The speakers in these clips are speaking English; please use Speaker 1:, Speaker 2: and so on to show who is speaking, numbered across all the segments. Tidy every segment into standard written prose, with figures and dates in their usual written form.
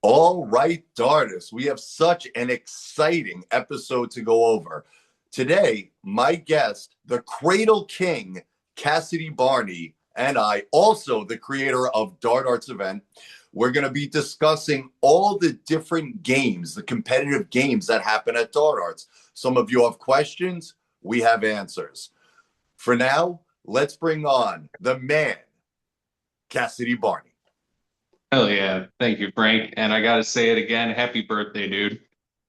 Speaker 1: All right, Dartis, we have such an exciting episode to go over. Today, my guest, the Cradle King, Cassidy Barney, and I, also the creator of Dart Arts Event, we're going to be discussing all the different games, the competitive games that happen at Dart Arts. Some of you have questions, we have answers. For now, let's bring on the man, Cassidy Barney.
Speaker 2: Hell yeah. Thank you, Frank. And I gotta say it again. Happy birthday, dude.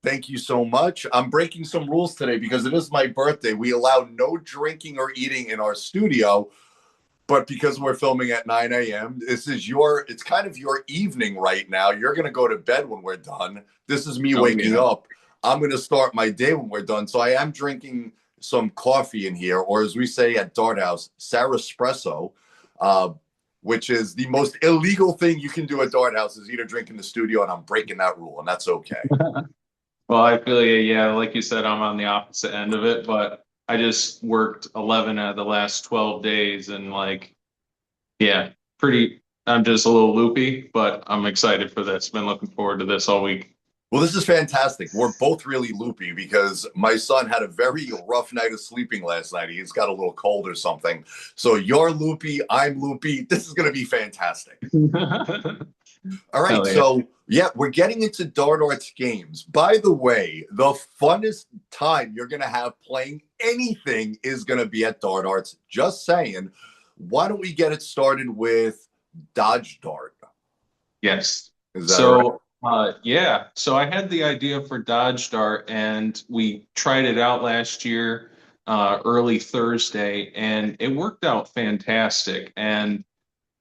Speaker 1: Thank you so much. I'm breaking some rules today because it is my birthday. We allow no drinking or eating in our studio, but because we're filming at 9 a.m., it's kind of your evening right now. You're going to go to bed when we're done. This is me
Speaker 2: Oh
Speaker 1: waking
Speaker 2: yeah.
Speaker 1: up. I'm going to start my day when we're done. So I am drinking some coffee in here, or as we say at Dart House, Sarah Espresso, uh, which is the most illegal thing you can do at Dart House is eat a drink in the studio, and I'm breaking that rule, and that's okay.
Speaker 2: Well, I feel you. Yeah, like you said, I'm on the opposite end of it, but I just worked 11 out of the last 12 days and yeah, I'm just a little loopy, but I'm excited for this. Been looking forward to this all week.
Speaker 1: Well, this is fantastic. We're both really loopy because my son had a very rough night of sleeping last night. He's got a little cold or something. So you're loopy, I'm loopy. This is going to be fantastic. All right.
Speaker 2: Hell yeah.
Speaker 1: So, yeah, we're getting into Dart Arts games. By the way, the funnest time you're going to have playing anything is going to be at Dart Arts. Just saying. Why don't we get it started with Dodge Dart?
Speaker 2: Yes.
Speaker 1: Is that all right?
Speaker 2: Yeah. So I had the idea for Dodge Dart, and we tried it out last year, early Thursday, and it worked out fantastic. And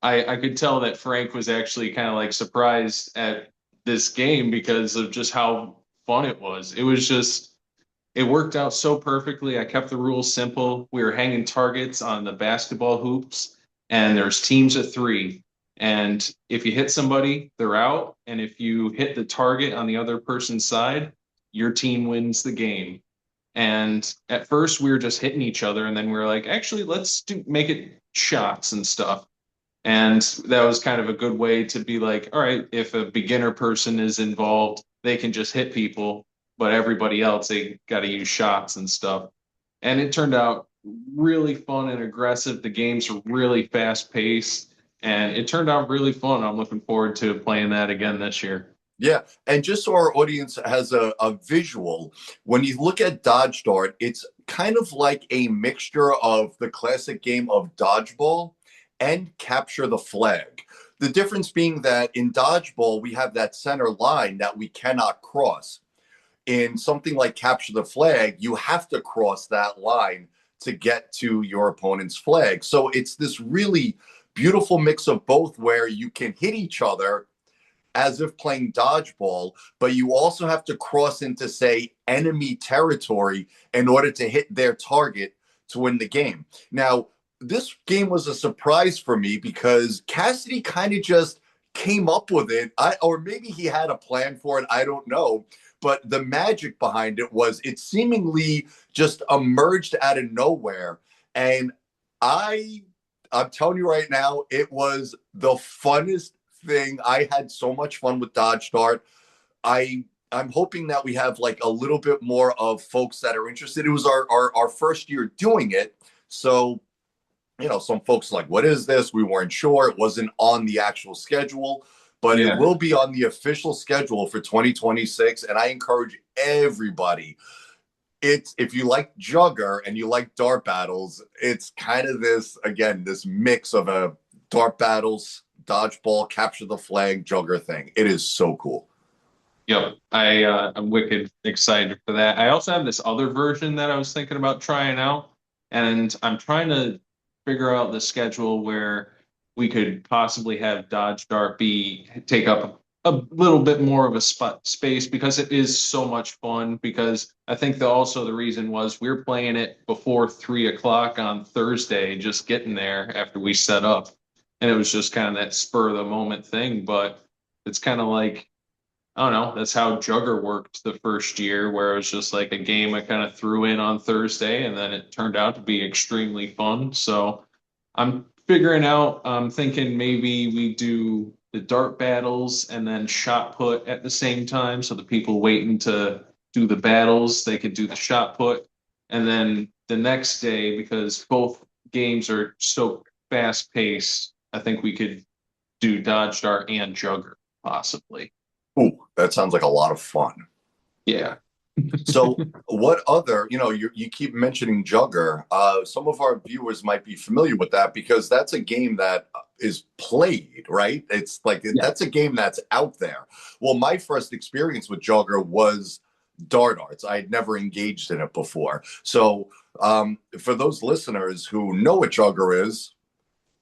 Speaker 2: I could tell that Frank was actually kind of like surprised at this game because of just how fun it was. It worked out so perfectly. I kept the rules simple. We were hanging targets on the basketball hoops, and there's teams of three. And if you hit somebody, they're out. And if you hit the target on the other person's side, your team wins the game. And at first, we were just hitting each other, and then we were like, actually, make it shots and stuff. And that was kind of a good way to be like, all right, if a beginner person is involved, they can just hit people, but everybody else, they got to use shots and stuff. And it turned out really fun and aggressive. The games were really fast paced, and it turned out really fun. I'm looking forward to playing that again this year.
Speaker 1: Yeah. And just so our audience has a visual, when you look at Dodge Dart, it's kind of like a mixture of the classic game of dodgeball and capture the flag. The difference being that in dodgeball, we have that center line that we cannot cross. In something like capture the flag, you have to cross that line to get to your opponent's flag. So it's this really beautiful mix of both where you can hit each other as if playing dodgeball, but you also have to cross into, say, enemy territory in order to hit their target to win the game. Now, this game was a surprise for me because Cassidy kind of just came up with it. Or maybe he had a plan for it. I don't know. But the magic behind it was it seemingly just emerged out of nowhere. And I I'm telling you right now, it was the funnest thing. I had so much fun with Dodge Dart. I'm hoping that we have like a little bit more of folks that are interested. It was our first year doing it. So, some folks like, what is this? We weren't sure. It wasn't on the actual schedule, but it
Speaker 2: Yeah.
Speaker 1: will be on the official schedule for 2026. And I encourage everybody, it's if you like jugger and you like dart battles, it's kind of this again, this mix of a dart battles, dodgeball, capture the flag, jugger thing. It is so cool.
Speaker 2: Yep. I'm wicked excited for that. I also have this other version that I was thinking about trying out, and I'm trying to figure out the schedule where we could possibly have Dodge Dart be take up a little bit more of a spot space because it is so much fun. Because I think also the reason was we were playing it before 3 o'clock on Thursday, just getting there after we set up, and it was just kind of that spur of the moment thing. But it's kind of like I don't know. That's how Jugger worked the first year, where it was just like a game I kind of threw in on Thursday, and then it turned out to be extremely fun. So I'm figuring out, I'm thinking maybe we do. the dart battles and then shot put at the same time. So the people waiting to do the battles, they could do the shot put. And then the next day, because both games are so fast paced, I think we could do Dodge Dart and Jugger possibly.
Speaker 1: Ooh, that sounds like a lot of fun.
Speaker 2: Yeah.
Speaker 1: So, what other, you keep mentioning Jugger. Some of our viewers might be familiar with that because that's a game that is played, right? It's like
Speaker 2: Yeah.
Speaker 1: that's a game that's out there. Well, my first experience with Jugger was Dart Arts. I had never engaged in it before. So, for those listeners who know what Jugger is,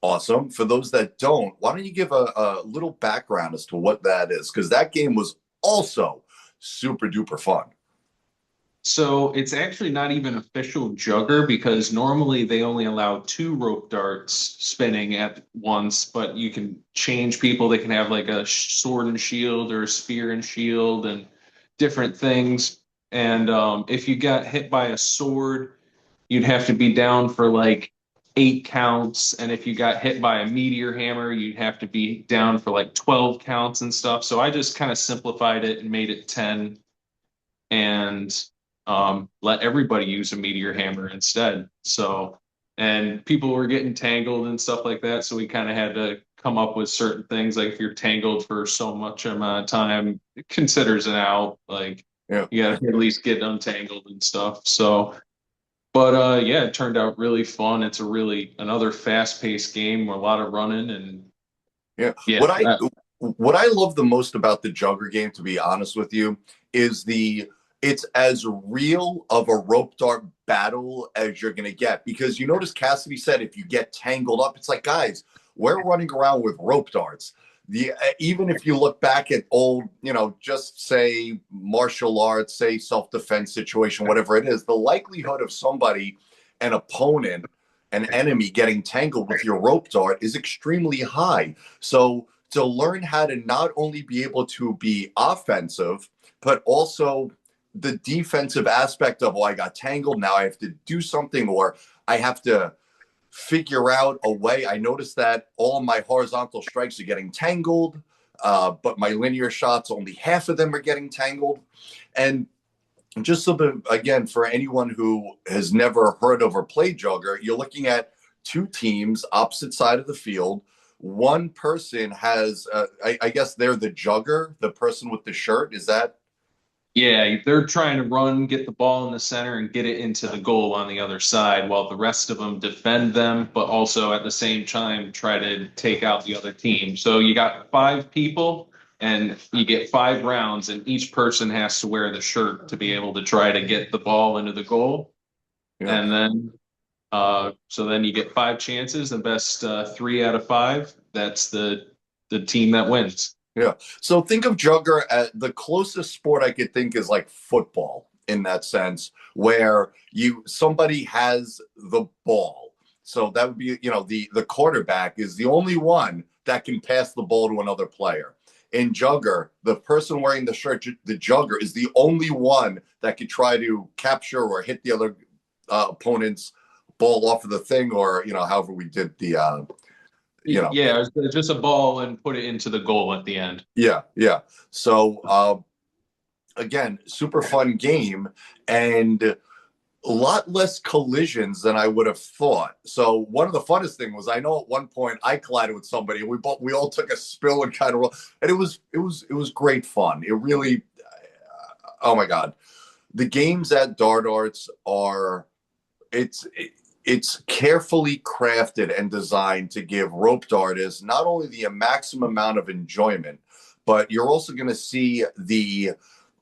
Speaker 1: awesome. For those that don't, why don't you give a little background as to what that is? Because that game was also super duper fun.
Speaker 2: So it's actually not even official jugger because normally they only allow two rope darts spinning at once, but you can change people. They can have like a sword and shield or a spear and shield and different things. And if you got hit by a sword, you'd have to be down for like 8 counts. And if you got hit by a meteor hammer, you'd have to be down for like 12 counts and stuff. So I just kind of simplified it and made it 10 and let everybody use a meteor hammer instead. So, and people were getting tangled and stuff like that. So we kind of had to come up with certain things like if you're tangled for so much amount of time, it considers an out. Like
Speaker 1: Yeah.
Speaker 2: you got to at least get untangled and stuff. So, but yeah, it turned out really fun. It's a really another fast-paced game with a lot of running and
Speaker 1: Yeah.
Speaker 2: yeah,
Speaker 1: What I love the most about the Jugger game, to be honest with you, is it's as real of a rope dart battle as you're gonna get. Because you notice Cassidy said if you get tangled up, it's like, guys, we're running around with rope darts. Even if you look back at old, just say martial arts, say self-defense situation, whatever it is, the likelihood of somebody, an opponent, an enemy getting tangled with your rope dart is extremely high. So to learn how to not only be able to be offensive, but also the defensive aspect of, oh, I got tangled. Now I have to do something, or I have to figure out a way. I noticed that all my horizontal strikes are getting tangled, but my linear shots, only half of them are getting tangled. And just so that, again, for anyone who has never heard of or played Jugger, you're looking at two teams opposite side of the field. One person has, I guess they're the jugger, the person with the shirt. Is that?
Speaker 2: yeah, they're trying to run, get the ball in the center, and get it into the goal on the other side, while the rest of them defend them, but also at the same time try to take out the other team. So you got 5 people, and you get 5 rounds, and each person has to wear the shirt to be able to try to get the ball into the goal.
Speaker 1: Yeah.
Speaker 2: And then, so then you get 5 chances. The best 3 out of 5. That's the team that wins.
Speaker 1: Yeah. So think of Jugger as the closest sport I could think is like football in that sense, where somebody has the ball. So that would be, the quarterback is the only one that can pass the ball to another player. In Jugger, the person wearing the shirt, the jugger, is the only one that could try to capture or hit the other opponent's ball off of the thing, or however we did
Speaker 2: Yeah, it's just a ball and put it into the goal at the end.
Speaker 1: yeah. So again, super fun game and a lot less collisions than I would have thought. So one of the funnest thing was, I know at one point I collided with somebody and we all took a spill and kind of, and it was great fun. It really, oh my God, the games at Dart Arts are, it's it's carefully crafted and designed to give roped artists not only the maximum amount of enjoyment, but you're also going to see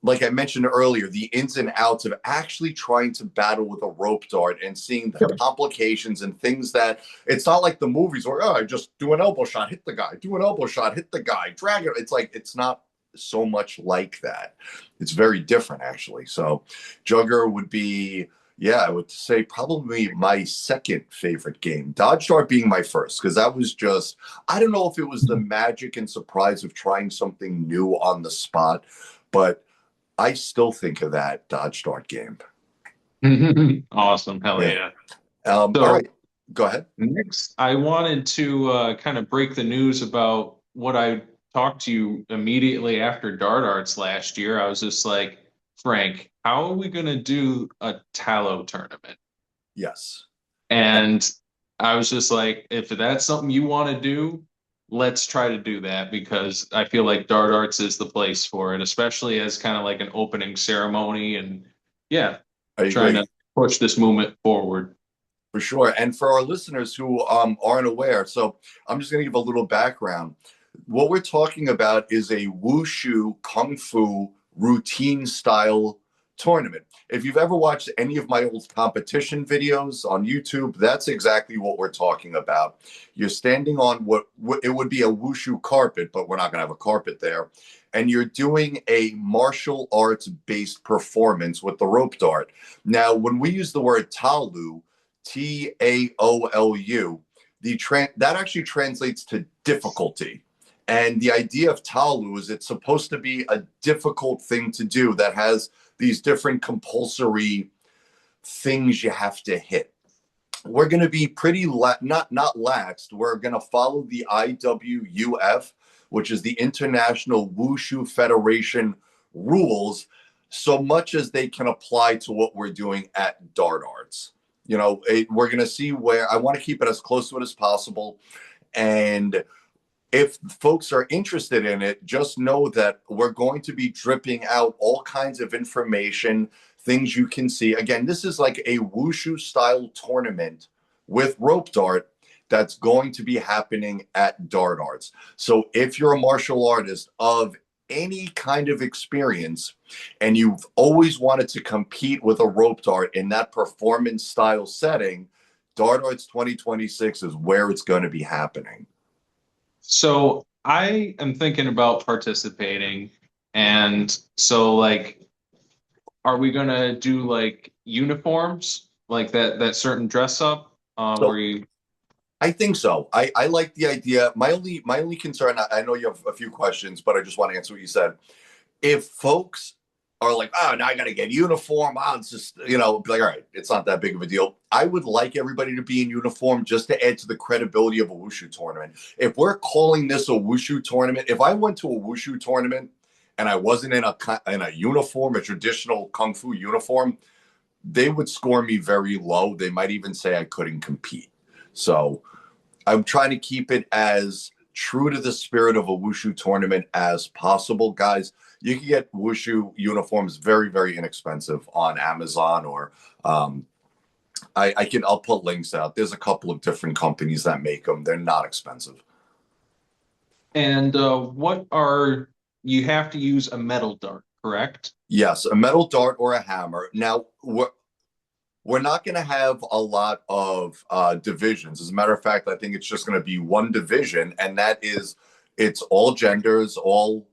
Speaker 1: like I mentioned earlier, the ins and outs of actually trying to battle with a rope dart and seeing the complications and things that it's not like the movies where, oh, I just do an elbow shot, hit the guy, do an elbow shot, hit the guy, drag it. It's like, it's not so much like that. It's very different, actually. So Jugger would be, yeah, I would say probably my second favorite game. Dodge Dart being my first, because that was just, I don't know if it was the magic and surprise of trying something new on the spot, but I still think of that Dodge Dart game.
Speaker 2: Awesome. Hell
Speaker 1: Yeah.
Speaker 2: yeah.
Speaker 1: All
Speaker 2: So
Speaker 1: right. Go ahead.
Speaker 2: next, I wanted to kind of break the news about what I talked to you immediately after Dart Arts last year. I was just like, Frank, how are we going to do a tallow tournament?
Speaker 1: Yes.
Speaker 2: And I was just like, if that's something you want to do, let's try to do that because I feel like Dart Arts is the place for it, especially as kind of like an opening ceremony. And yeah,
Speaker 1: I
Speaker 2: trying to
Speaker 1: agree.
Speaker 2: push this movement forward.
Speaker 1: For sure. And for our listeners who aren't aware, so I'm just going to give a little background. What we're talking about is a wushu kung fu routine style tournament. If you've ever watched any of my old competition videos on YouTube, that's exactly what we're talking about. You're standing on what it would be a wushu carpet, but we're not going to have a carpet there. And you're doing a martial arts based performance with the rope dart. Now, when we use the word talu, Taolu, that actually translates to difficulty. And the idea of Taolu is it's supposed to be a difficult thing to do that has these different compulsory things you have to hit. We're going to be pretty not laxed. We're going to follow the IWUF, which is the International Wushu Federation rules, so much as they can apply to what we're doing at Dart Arts. We're going to see where I want to keep it as close to it as possible. And if folks are interested in it, just know that we're going to be dripping out all kinds of information, things you can see. Again, this is like a wushu style tournament with rope dart that's going to be happening at Dart Arts. So if you're a martial artist of any kind of experience and you've always wanted to compete with a rope dart in that performance style setting, Dart Arts 2026 is where it's going to be happening.
Speaker 2: So I am thinking about participating. And so like, are we gonna do like uniforms, like that certain dress up? Where
Speaker 1: So
Speaker 2: you
Speaker 1: I think so. I like the idea. My only concern, I know you have a few questions, but I just want to answer what you said. If folks are like, oh, now I got to get uniform, it's just, be like, all right, it's not that big of a deal. I would like everybody to be in uniform just to add to the credibility of a wushu tournament. If we're calling this a wushu tournament, if I went to a wushu tournament and I wasn't in a uniform, a traditional kung fu uniform, they would score me very low. They might even say I couldn't compete. So I'm trying to keep it as true to the spirit of a wushu tournament as possible, guys. You can get wushu uniforms very, very inexpensive on Amazon or I'll put links out. There's a couple of different companies that make them. They're not expensive.
Speaker 2: and what are you have to use a metal dart, correct?
Speaker 1: Yes, a metal dart or a hammer. Now we're not going to have a lot of divisions. As a matter of fact, I think it's just going to be one division, and that is it's all genders, all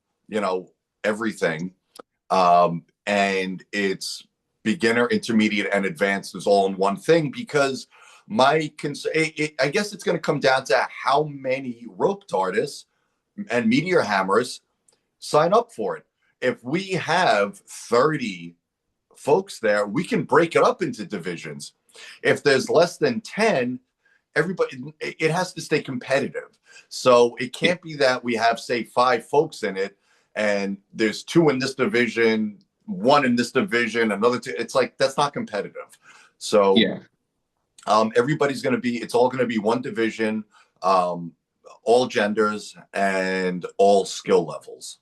Speaker 1: everything, and it's beginner, intermediate, and advanced is all in one thing. Because I guess it's going to come down to how many rope dartists and meteor hammers sign up for it. If we have 30 folks there, we can break it up into divisions. If there's less than 10, it has to stay competitive. So it can't be that we have, say, 5 folks in it and there's 2 in this division, 1 in this division, another 2. It's like that's not competitive. So
Speaker 2: Yeah.
Speaker 1: it's all going to be one division, all genders and all skill levels.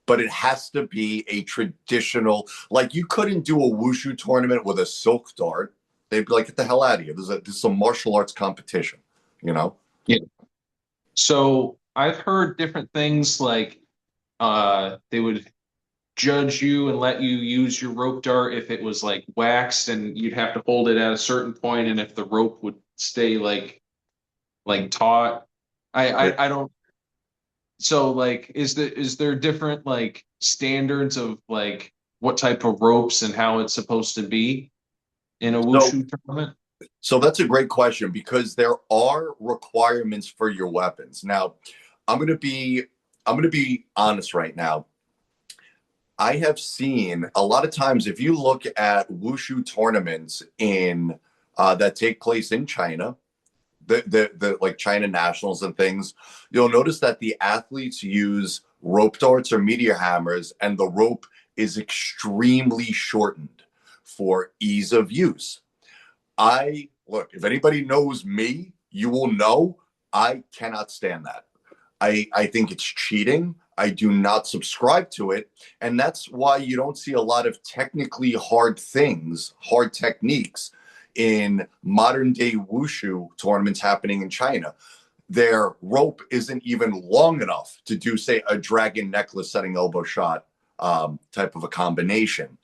Speaker 1: But it has to be a traditional, like you couldn't do a wushu tournament with a silk dart. They'd be like, get the hell out of here. This is a martial arts competition, you know?
Speaker 2: Yeah. So I've heard different things like they would judge you and let you use your rope dart if it was like waxed and you'd have to hold it at a certain point and if the rope would stay like taut. I don't so like is there different like standards of like what type of ropes and how it's supposed to be in a
Speaker 1: So,
Speaker 2: wushu tournament?
Speaker 1: so that's a great question because there are requirements for your weapons. Now, I'm gonna be I'm gonna be honest right now. I have seen a lot of times if you look at wushu tournaments in that take place in China, the like China nationals and things, you'll notice that the athletes use rope darts or meteor hammers, and the rope is extremely shortened for ease of use. I look, if anybody knows me, you will know I cannot stand that. I think it's cheating. I do not subscribe to it. And that's why you don't see a lot of technically hard things, hard techniques in modern day wushu tournaments happening in China. Their rope isn't even long enough to do, say, a dragon necklace setting elbow shot type of a combination.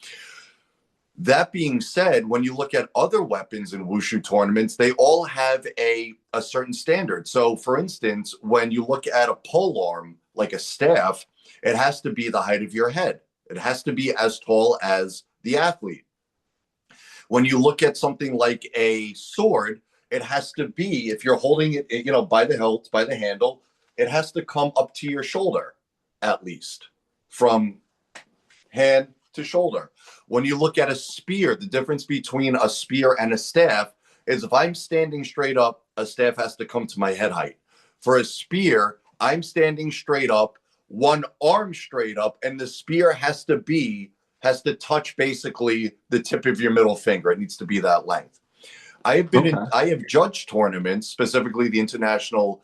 Speaker 1: That being said, when you look at other weapons in wushu tournaments, they all have a certain standard. So, for instance, when you look at a pole arm, like a staff, it has to be the height of your head. It has to be as tall as the athlete. When you look at something like a sword, it has to be, if you're holding it, by the hilt, by the handle, it has to come up to your shoulder, at least, from hand to shoulder. When you look at a spear, the difference between a spear and a staff is if I'm standing straight up, a staff has to come to my head height. For a spear, I'm standing straight up, one arm straight up, and the spear has to touch basically the tip of your middle finger. It needs to be that length.
Speaker 2: Okay.
Speaker 1: I have judged tournaments, specifically the international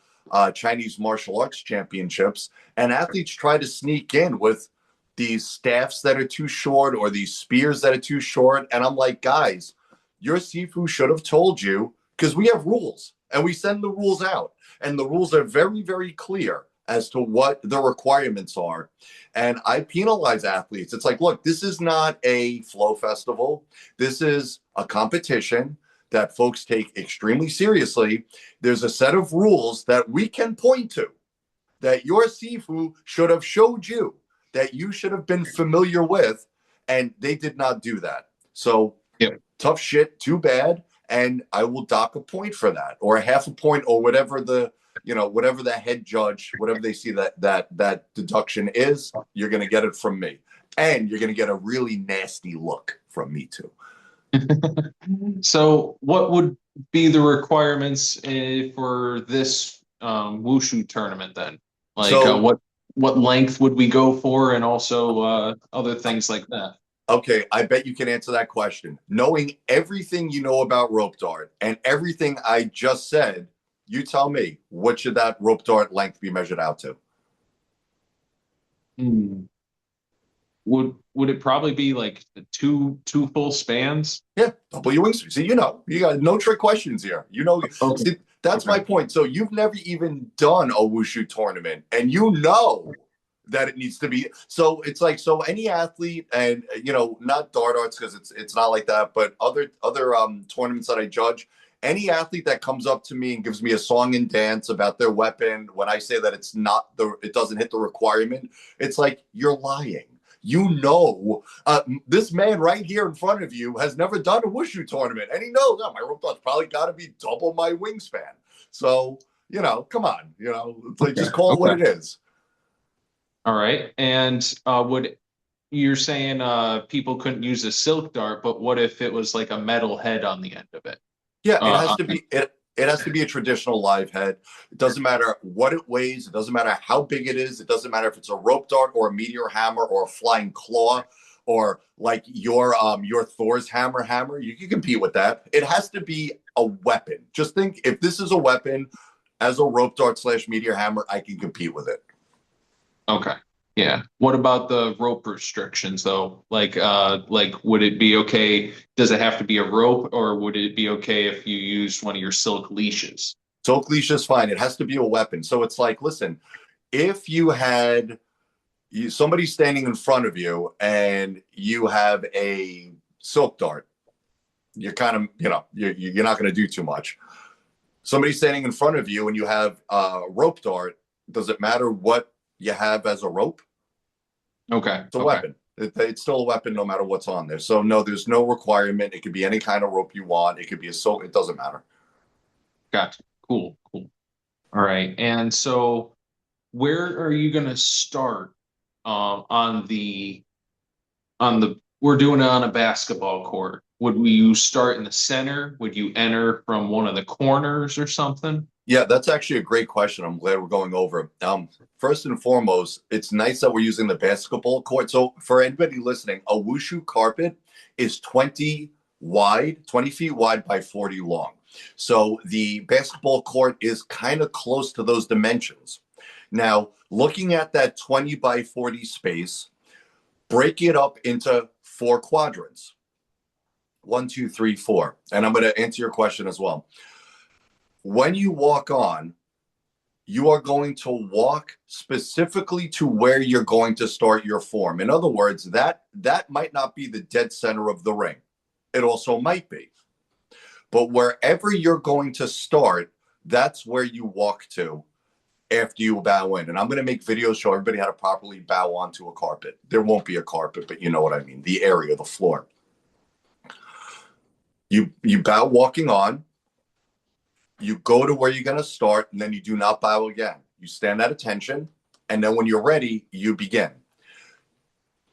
Speaker 1: Chinese martial arts championships, and athletes try to sneak in with these staffs that are too short or these spears that are too short. And I'm like, guys, your Sifu should have told you, because we have rules and we send the rules out. And the rules are very, very clear as to what the requirements are. And I penalize athletes. It's like, look, this is not a flow festival. This is a competition that folks take extremely seriously. There's a set of rules that we can point to that your Sifu should have showed you, that you should have been familiar with, and they did not do that. So
Speaker 2: Yep.
Speaker 1: tough shit, too bad, and I will dock a point for that, or a half a point, or whatever whatever the head judge, whatever they see that deduction is, you're going to get it from me, and you're going to get a really nasty look from me too.
Speaker 2: So, what would be the requirements for this wushu tournament then? Like,
Speaker 1: So
Speaker 2: what length would we go for, and also other things like that?
Speaker 1: okay, I bet you can answer that question. Knowing everything you know about rope dart and everything I just said, you tell me, what should that rope dart length be measured out to?
Speaker 2: Hmm. Would it probably be like two full spans?
Speaker 1: Yeah, double your wings. See, you got no trick questions here.
Speaker 2: Okay.
Speaker 1: See, that's my
Speaker 2: Okay.
Speaker 1: point. So you've never even done a wushu tournament, and you know that it needs to be. So it's like, so any athlete, and not dart arts because it's not like that, but other tournaments that I judge, any athlete that comes up to me and gives me a song and dance about their weapon, when I say that it doesn't hit the requirement, it's like, you're lying. This man right here in front of you has never done a wushu tournament, and he knows, my rope dart's probably got to be double my wingspan. So, come on, it's like,
Speaker 2: Okay.
Speaker 1: just call it what
Speaker 2: Okay.
Speaker 1: it is.
Speaker 2: All right. And would you're saying people couldn't use a silk dart, but what if it was like a metal head on the end of it?
Speaker 1: Yeah, it has
Speaker 2: Uh,
Speaker 1: to be it has to be a traditional live head. It doesn't matter what it weighs. It doesn't matter how big it is. It doesn't matter if it's a rope dart or a meteor hammer or a flying claw or like your Thor's hammer. You can compete with that. It has to be a weapon. Just think, if this is a weapon, as a rope dart / meteor hammer, I can compete with it.
Speaker 2: okay. Yeah. What about the rope restrictions though? Like would it be okay? Does it have to be a rope, or would it be okay if you used one of your silk leashes?
Speaker 1: Silk leash is fine. It has to be a weapon. So it's like, listen, if you had somebody standing in front of you and you have a silk dart, you're kind of, you're not going to do too much. Somebody standing in front of you and you have a rope dart, does it matter what you have as a rope?
Speaker 2: Okay.
Speaker 1: It's a
Speaker 2: Okay.
Speaker 1: weapon. It's still a weapon no matter what's on there. So no, there's no requirement. It could be any kind of rope you want. It could be a silk. It doesn't matter.
Speaker 2: Gotcha. Cool. Cool. All right. And so where are you going to start on the we're doing it on a basketball court. Would you start in the center? Would you enter from one of the corners or something?
Speaker 1: Yeah, that's actually a great question. I'm glad we're going over it. First and foremost, it's nice that we're using the basketball court. So for anybody listening, a wushu carpet is 20 feet wide by 40 long. So the basketball court is kind of close to those dimensions. Now, looking at that 20 by 40 space, break it up into four quadrants. 1, 2, 3, 4. And I'm going to answer your question as well. When you walk on, you are going to walk specifically to where you're going to start your form. In other words, that might not be the dead center of the ring. It also might be. But wherever you're going to start, that's where you walk to after you bow in. And I'm going to make videos show everybody how to properly bow onto a carpet. There won't be a carpet, but you know what I mean. The area, the floor. You bow walking on. You go to where you're going to start, and then you do not bow again. You stand at attention, and then when you're ready, you begin.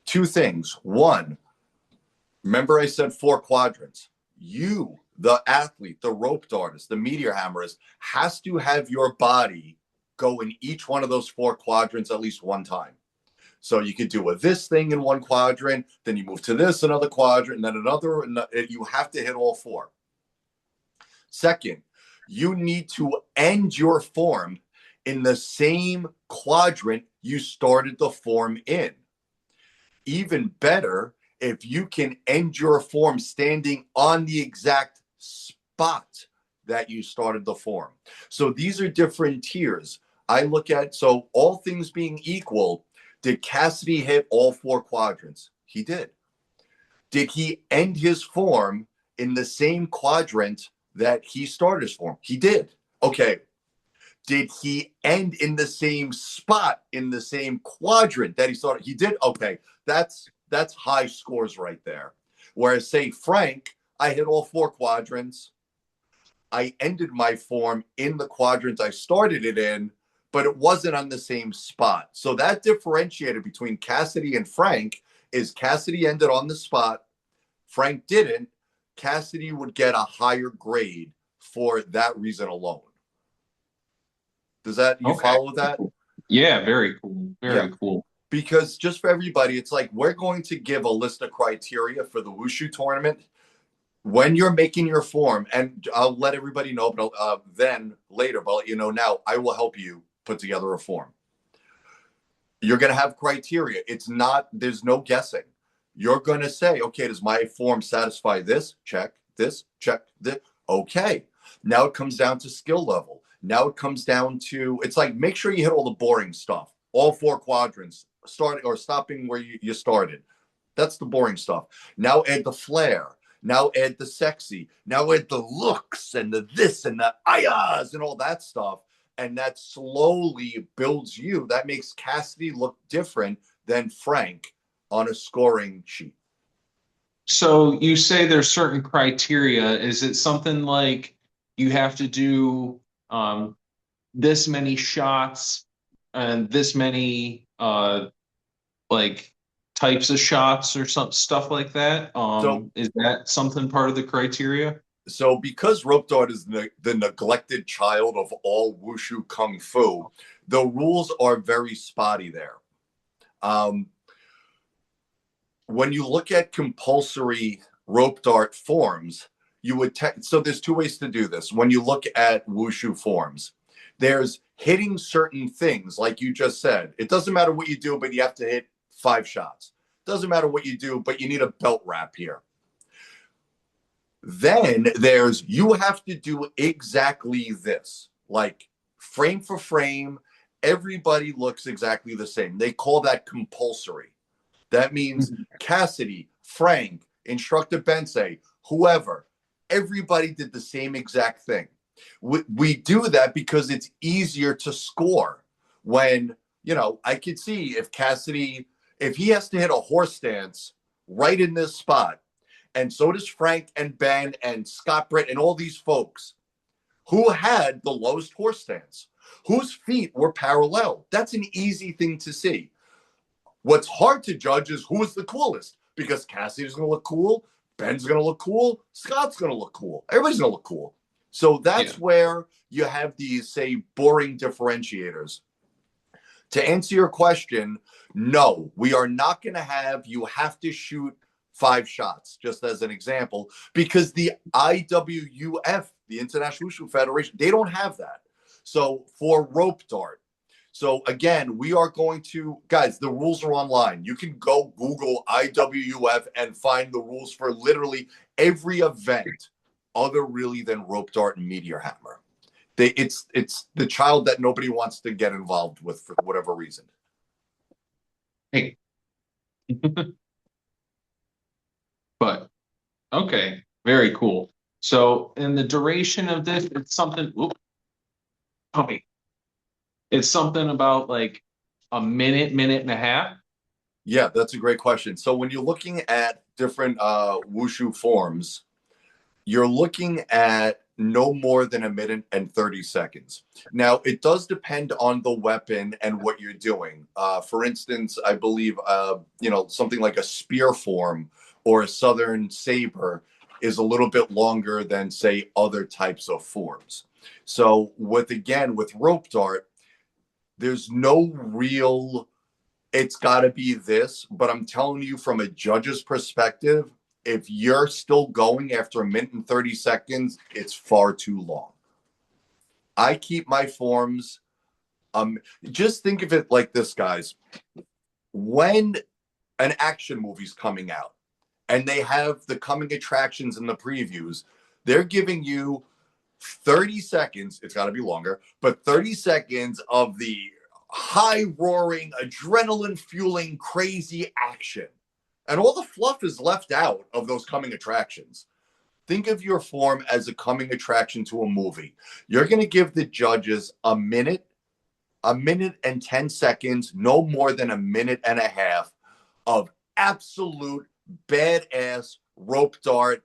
Speaker 1: Two things. One, remember I said four quadrants. You, the athlete, the rope dartist, the meteor hammerist, has to have your body go in each one of those four quadrants at least one time. So you could do this thing in one quadrant, then you move to this, another quadrant, and then another. And you have to hit all four. Second, you need to end your form in the same quadrant you started the form in. Even better, if you can end your form standing on the exact spot that you started the form. So these are different tiers. I look at, so all things being equal, did Cassidy hit all four quadrants? He did. Did he end his form in the same quadrant that he started his form? He did. Okay. Did he end in the same spot in the same quadrant that he started? He did. Okay. That's high scores right there. Whereas, say, Frank, I hit all four quadrants. I ended my form in the quadrant I started it in, but it wasn't on the same spot. So that differentiator between Cassidy and Frank is Cassidy ended on the spot. Frank didn't. Cassidy would get a higher grade for that reason alone. Does that, you follow that?
Speaker 2: Yeah, very cool. Very cool.
Speaker 1: Because just for everybody, it's like we're going to give a list of criteria for the Wushu tournament when you're making your form, and I'll let everybody know, but then later, but I'll let you know now, I will help you put together a form. You're going to have criteria. It's not, there's no guessing. You're going to say, okay, does my form satisfy this? Check this, check this. Okay. Now it comes down to skill level. Now it comes down to, it's like, make sure you hit all the boring stuff, all four quadrants, starting or stopping where you started. That's the boring stuff. Now add the flair. Now add the sexy. Now add the looks and the this and the ayahs and all that stuff. And that slowly builds you. That makes Cassidy look different than Frank on a scoring sheet.
Speaker 2: So you say there's certain criteria. Is it something like you have to do this many shots and this many like types of shots or some stuff like that? Is that something part of the criteria?
Speaker 1: So because rope dart is the neglected child of all wushu kung fu, the rules are very spotty there. When you look at compulsory rope dart forms, you would so there's two ways to do this. When you look at wushu forms, there's hitting certain things, like you just said. It doesn't matter what you do, but you have to hit 5 shots. Doesn't matter what you do, but you need a belt wrap here. Then there's, you have to do exactly this, like frame for frame, everybody looks exactly the same. They call that compulsory. That means Cassidy, Frank, Instructor Bensei, whoever, everybody did the same exact thing. We do that because it's easier to score. When, you know, I could see if Cassidy, if he has to hit a horse stance right in this spot, and so does Frank and Ben and Scott Britt and all these folks who had the lowest horse stance, whose feet were parallel. That's an easy thing to see. What's hard to judge is who is the coolest, because Cassidy's going to look cool, Ben's going to look cool. Scott's going to look cool. Everybody's going to look cool. So
Speaker 2: Yeah.
Speaker 1: that's where you have these, say, boring differentiators. To answer your question, no, we are not going to have you have to shoot 5 shots, just as an example, because the IWUF, the International Wushu Federation, they don't have that. So for rope dart, so again, we are going to, guys, the rules are online. You can go Google IWUF and find the rules for literally every event other really than rope dart and meteor hammer. It's the child that nobody wants to get involved with for whatever reason.
Speaker 2: Hey. But okay, very cool. So in the duration of this, it's something, whoop, tell me, it's something about like a minute, minute and a half.
Speaker 1: Yeah, that's a great question. So when you're looking at different wushu forms, you're looking at no more than a minute and 30 seconds. Now, it does depend on the weapon and what you're doing. For instance, I believe, something like a spear form or a southern saber is a little bit longer than, say, other types of forms. So with rope dart, there's no real it's got to be this. But I'm telling you, from a judge's perspective, if you're still going after a minute and 30 seconds, it's far too long. I keep my forms. Just think of it like this, guys. When an action movie's coming out and they have the coming attractions and the previews, they're giving you 30 seconds. It's got to be longer, but 30 seconds of the high roaring, adrenaline fueling, crazy action. And all the fluff is left out of those coming attractions. Think of your form as a coming attraction to a movie. You're going to give the judges a minute and 10 seconds, no more than a minute and a half of absolute badass rope dart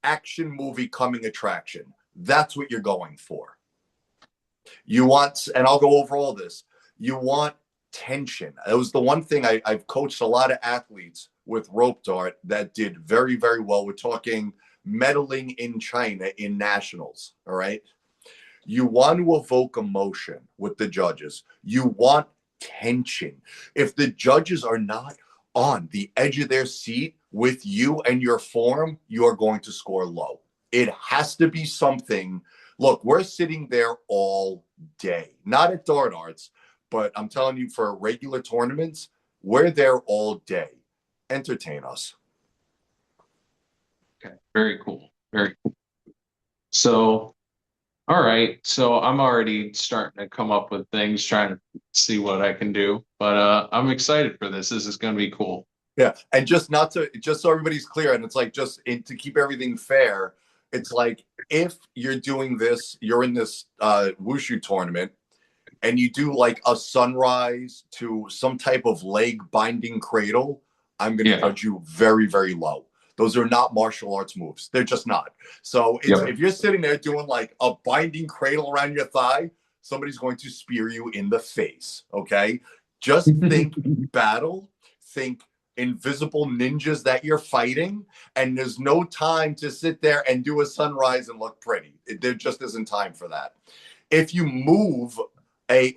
Speaker 1: action movie coming attraction. That's what you're going for. You want, and I'll go over all this, you want tension. It was the one thing I've coached a lot of athletes with rope dart that did very, very well. We're talking medaling in China in nationals. All right. You want to evoke emotion with the judges. You want tension. If the judges are not on the edge of their seat with you and your form, you are going to score low. It has to be something. Look, we're sitting there all day, not at Dart Arts, but I'm telling you, for regular tournaments, we're there all day. Entertain us.
Speaker 2: Okay, very cool. Very cool. So, all right. So I'm already starting to come up with things, trying to see what I can do. But I'm excited for this. This is going to be cool.
Speaker 1: Yeah, and just so everybody's clear, and it's like to keep everything fair, it's like if you're doing this, you're in this wushu tournament, and you do like a sunrise to some type of leg binding cradle, I'm going to
Speaker 2: Yeah.
Speaker 1: judge you very, very low. Those are not martial arts moves. They're just not. So
Speaker 2: Yep.
Speaker 1: if you're sitting there doing like a binding cradle around your thigh, somebody's going to spear you in the face. Okay. Just think battle, think invisible ninjas that you're fighting, and there's no time to sit there and do a sunrise and look pretty. There just isn't time for that. If you move and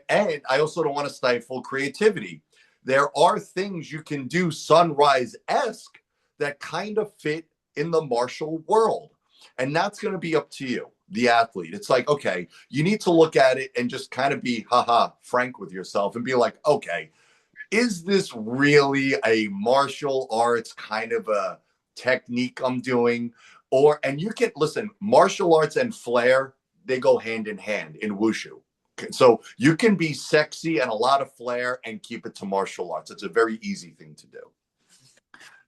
Speaker 1: I also don't want to stifle creativity. There are things you can do sunrise-esque that kind of fit in the martial world. And that's going to be up to you, the athlete. It's like, okay, you need to look at it and just kind of be, frank with yourself and be like, okay, is this really a martial arts kind of a technique I'm doing? And you can listen, martial arts and flair, they go hand in hand in wushu. So you can be sexy and a lot of flair and keep it to martial arts. It's a very easy thing to do.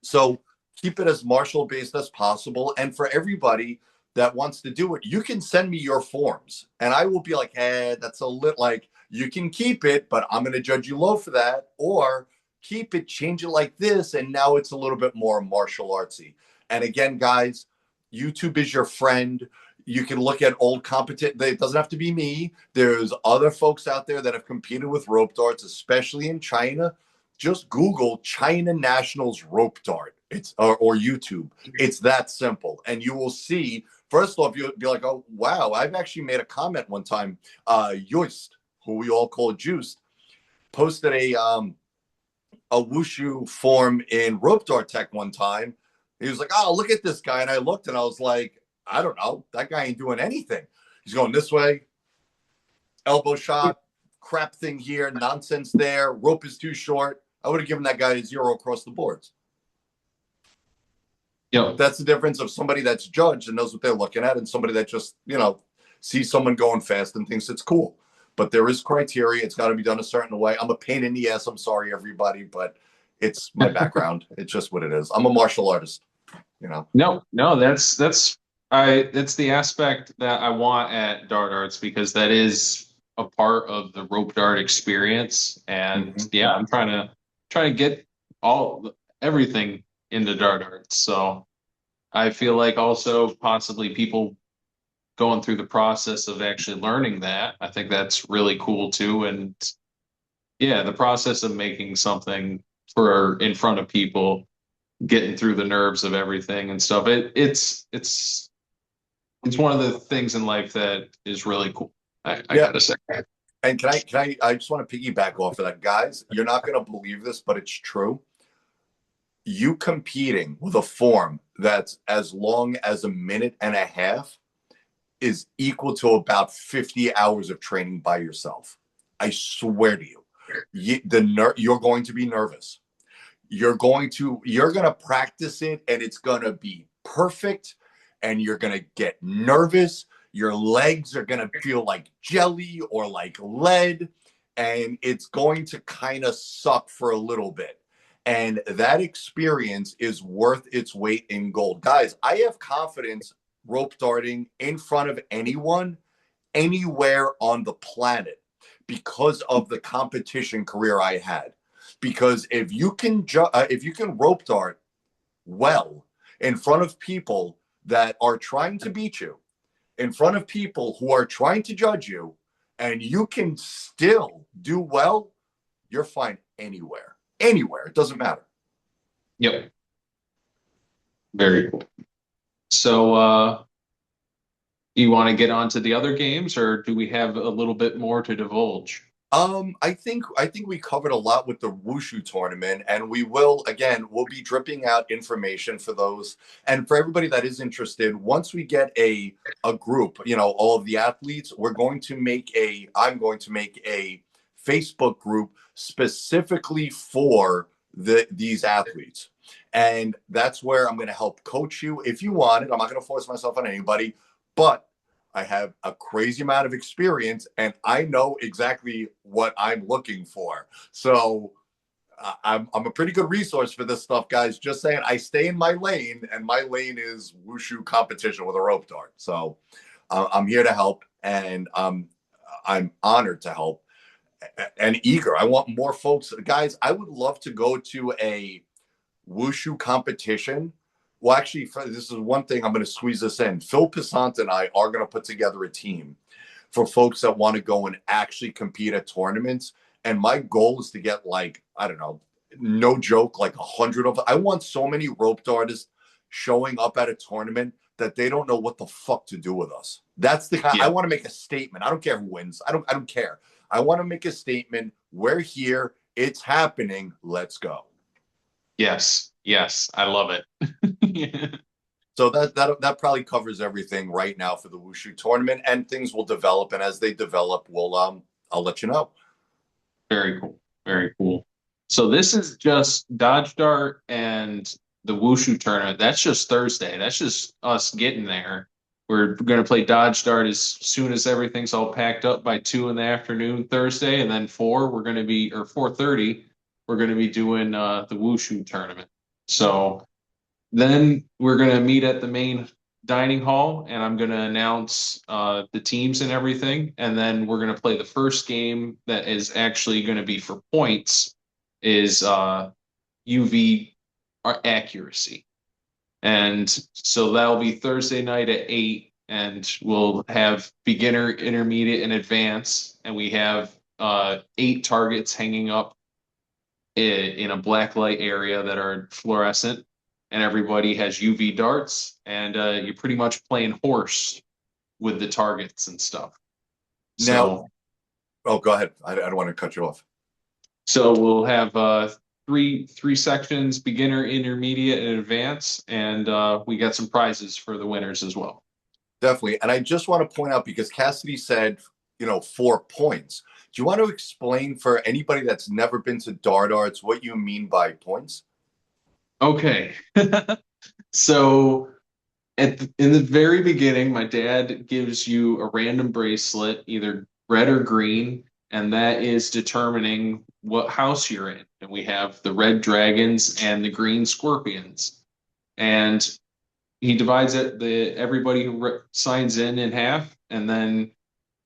Speaker 1: So keep it as martial based as possible. And for everybody that wants to do it, you can send me your forms and I will be like, hey, that's a lit, like you can keep it, but I'm going to judge you low for that. Or keep it, change it like this. And now it's a little bit more martial artsy. And again, guys, YouTube is your friend. You can look at old competent. It doesn't have to be me. There's other folks out there that have competed with rope darts, especially in China. Just Google China Nationals rope dart. or YouTube. It's that simple. And you will see, first off, you'll be like, oh wow, I've actually made a comment one time. Yoist, who we all call Juiced, posted a wushu form in rope dart tech one time. He was like, oh, look at this guy. And I looked and I was like, I don't know. That guy ain't doing anything. He's going this way, elbow shot, crap thing here, nonsense there. Rope is too short. I would have given that guy a 0 across the boards.
Speaker 2: Yep.
Speaker 1: That's the difference of somebody that's judged and knows what they're looking at and somebody that just, sees someone going fast and thinks it's cool. But there is criteria. It's got to be done a certain way. I'm a pain in the ass. I'm sorry, everybody, but it's my background. It's just what it is. I'm a martial artist.
Speaker 2: No, that's the aspect that I want at Dart Arts because that is a part of the rope dart experience. And
Speaker 1: Mm-hmm.
Speaker 2: yeah, I'm trying to get everything into Dart Arts. So I feel like also possibly people going through the process of actually learning that. I think that's really cool too. And yeah, the process of making something for in front of people, getting through the nerves of everything and stuff. It's one of the things in life that is really cool. I
Speaker 1: Yeah.
Speaker 2: gotta say.
Speaker 1: And I just want to piggyback off of that. Guys, you're not going to believe this, but it's true. You competing with a form that's as long as a minute and a half is equal to about 50 hours of training by yourself. I swear to you. You're going to be nervous. You're going to practice it and it's going to be perfect and you're going to get nervous. Your legs are going to feel like jelly or like lead and it's going to kind of suck for a little bit. And that experience is worth its weight in gold. Guys, I have confidence rope darting in front of anyone, anywhere on the planet because of the competition career I had. Because if you can rope dart well in front of people that are trying to beat you, in front of people who are trying to judge you, and you can still do well, you're fine anywhere. Anywhere. It doesn't matter.
Speaker 2: Yep. Very cool. So you want to get on to the other games or do we have a little bit more to divulge?
Speaker 1: I think we covered a lot with the Wushu tournament, and we'll be dripping out information for those. And for everybody that is interested, once we get a group, all of the athletes, I'm going to make a Facebook group specifically for these athletes. And that's where I'm going to help coach you if you want it. I'm not going to force myself on anybody, but I have a crazy amount of experience and I know exactly what I'm looking for. So I'm a pretty good resource for this stuff, guys. Just saying, I stay in my lane, and my lane is wushu competition with a rope dart. So I'm here to help, and I'm honored to help and eager. I want more folks, guys. I would love to go to a wushu competition. Well, actually, this is one thing I'm going to squeeze this in. Phil Pisant and I are going to put together a team for folks that want to go and actually compete at tournaments. And my goal is to get like, I don't know, no joke, like 100 of. I want so many rope dartists showing up at a tournament that they don't know what the fuck to do with us. That's the kind.
Speaker 2: Yeah.
Speaker 1: I want to make a statement. I don't care who wins. I don't care. I want to make a statement. We're here. It's happening. Let's go.
Speaker 2: Yes. Yes. I love it.
Speaker 1: So that probably covers everything right now for the Wushu tournament, and things will develop. And as they develop, I'll let you know.
Speaker 2: Very cool. Very cool. So this is just Dodge Dart and the Wushu tournament. That's just Thursday. That's just us getting there. We're going to play Dodge Dart as soon as everything's all packed up by 2 in the afternoon Thursday, and then 4:30, we're going to be doing the Wushu tournament. So then we're going to meet at the main dining hall, and I'm going to announce the teams and everything. And then we're going to play the first game that is actually going to be for points is UV accuracy. And so that'll be Thursday night at 8, and we'll have beginner, intermediate, and advanced. And we have 8 targets hanging up in a black light area that are fluorescent. and everybody has UV darts, and you're pretty much playing horse with the targets and stuff.
Speaker 1: Now,
Speaker 2: So,
Speaker 1: oh, go ahead. I don't want to cut you off.
Speaker 2: so we'll have three sections: beginner, intermediate, and advanced, and we got some prizes for the winners as well.
Speaker 1: Definitely. And I just want to point out because Cassidy said, 4 points. Do you want to explain for anybody that's never been to dart arts what you mean by points?
Speaker 2: Okay. So in the very beginning, my dad gives you a random bracelet, either red or green, and that is determining what house you're in. And we have the red dragons and the green scorpions. And he divides everybody who signs in half, and then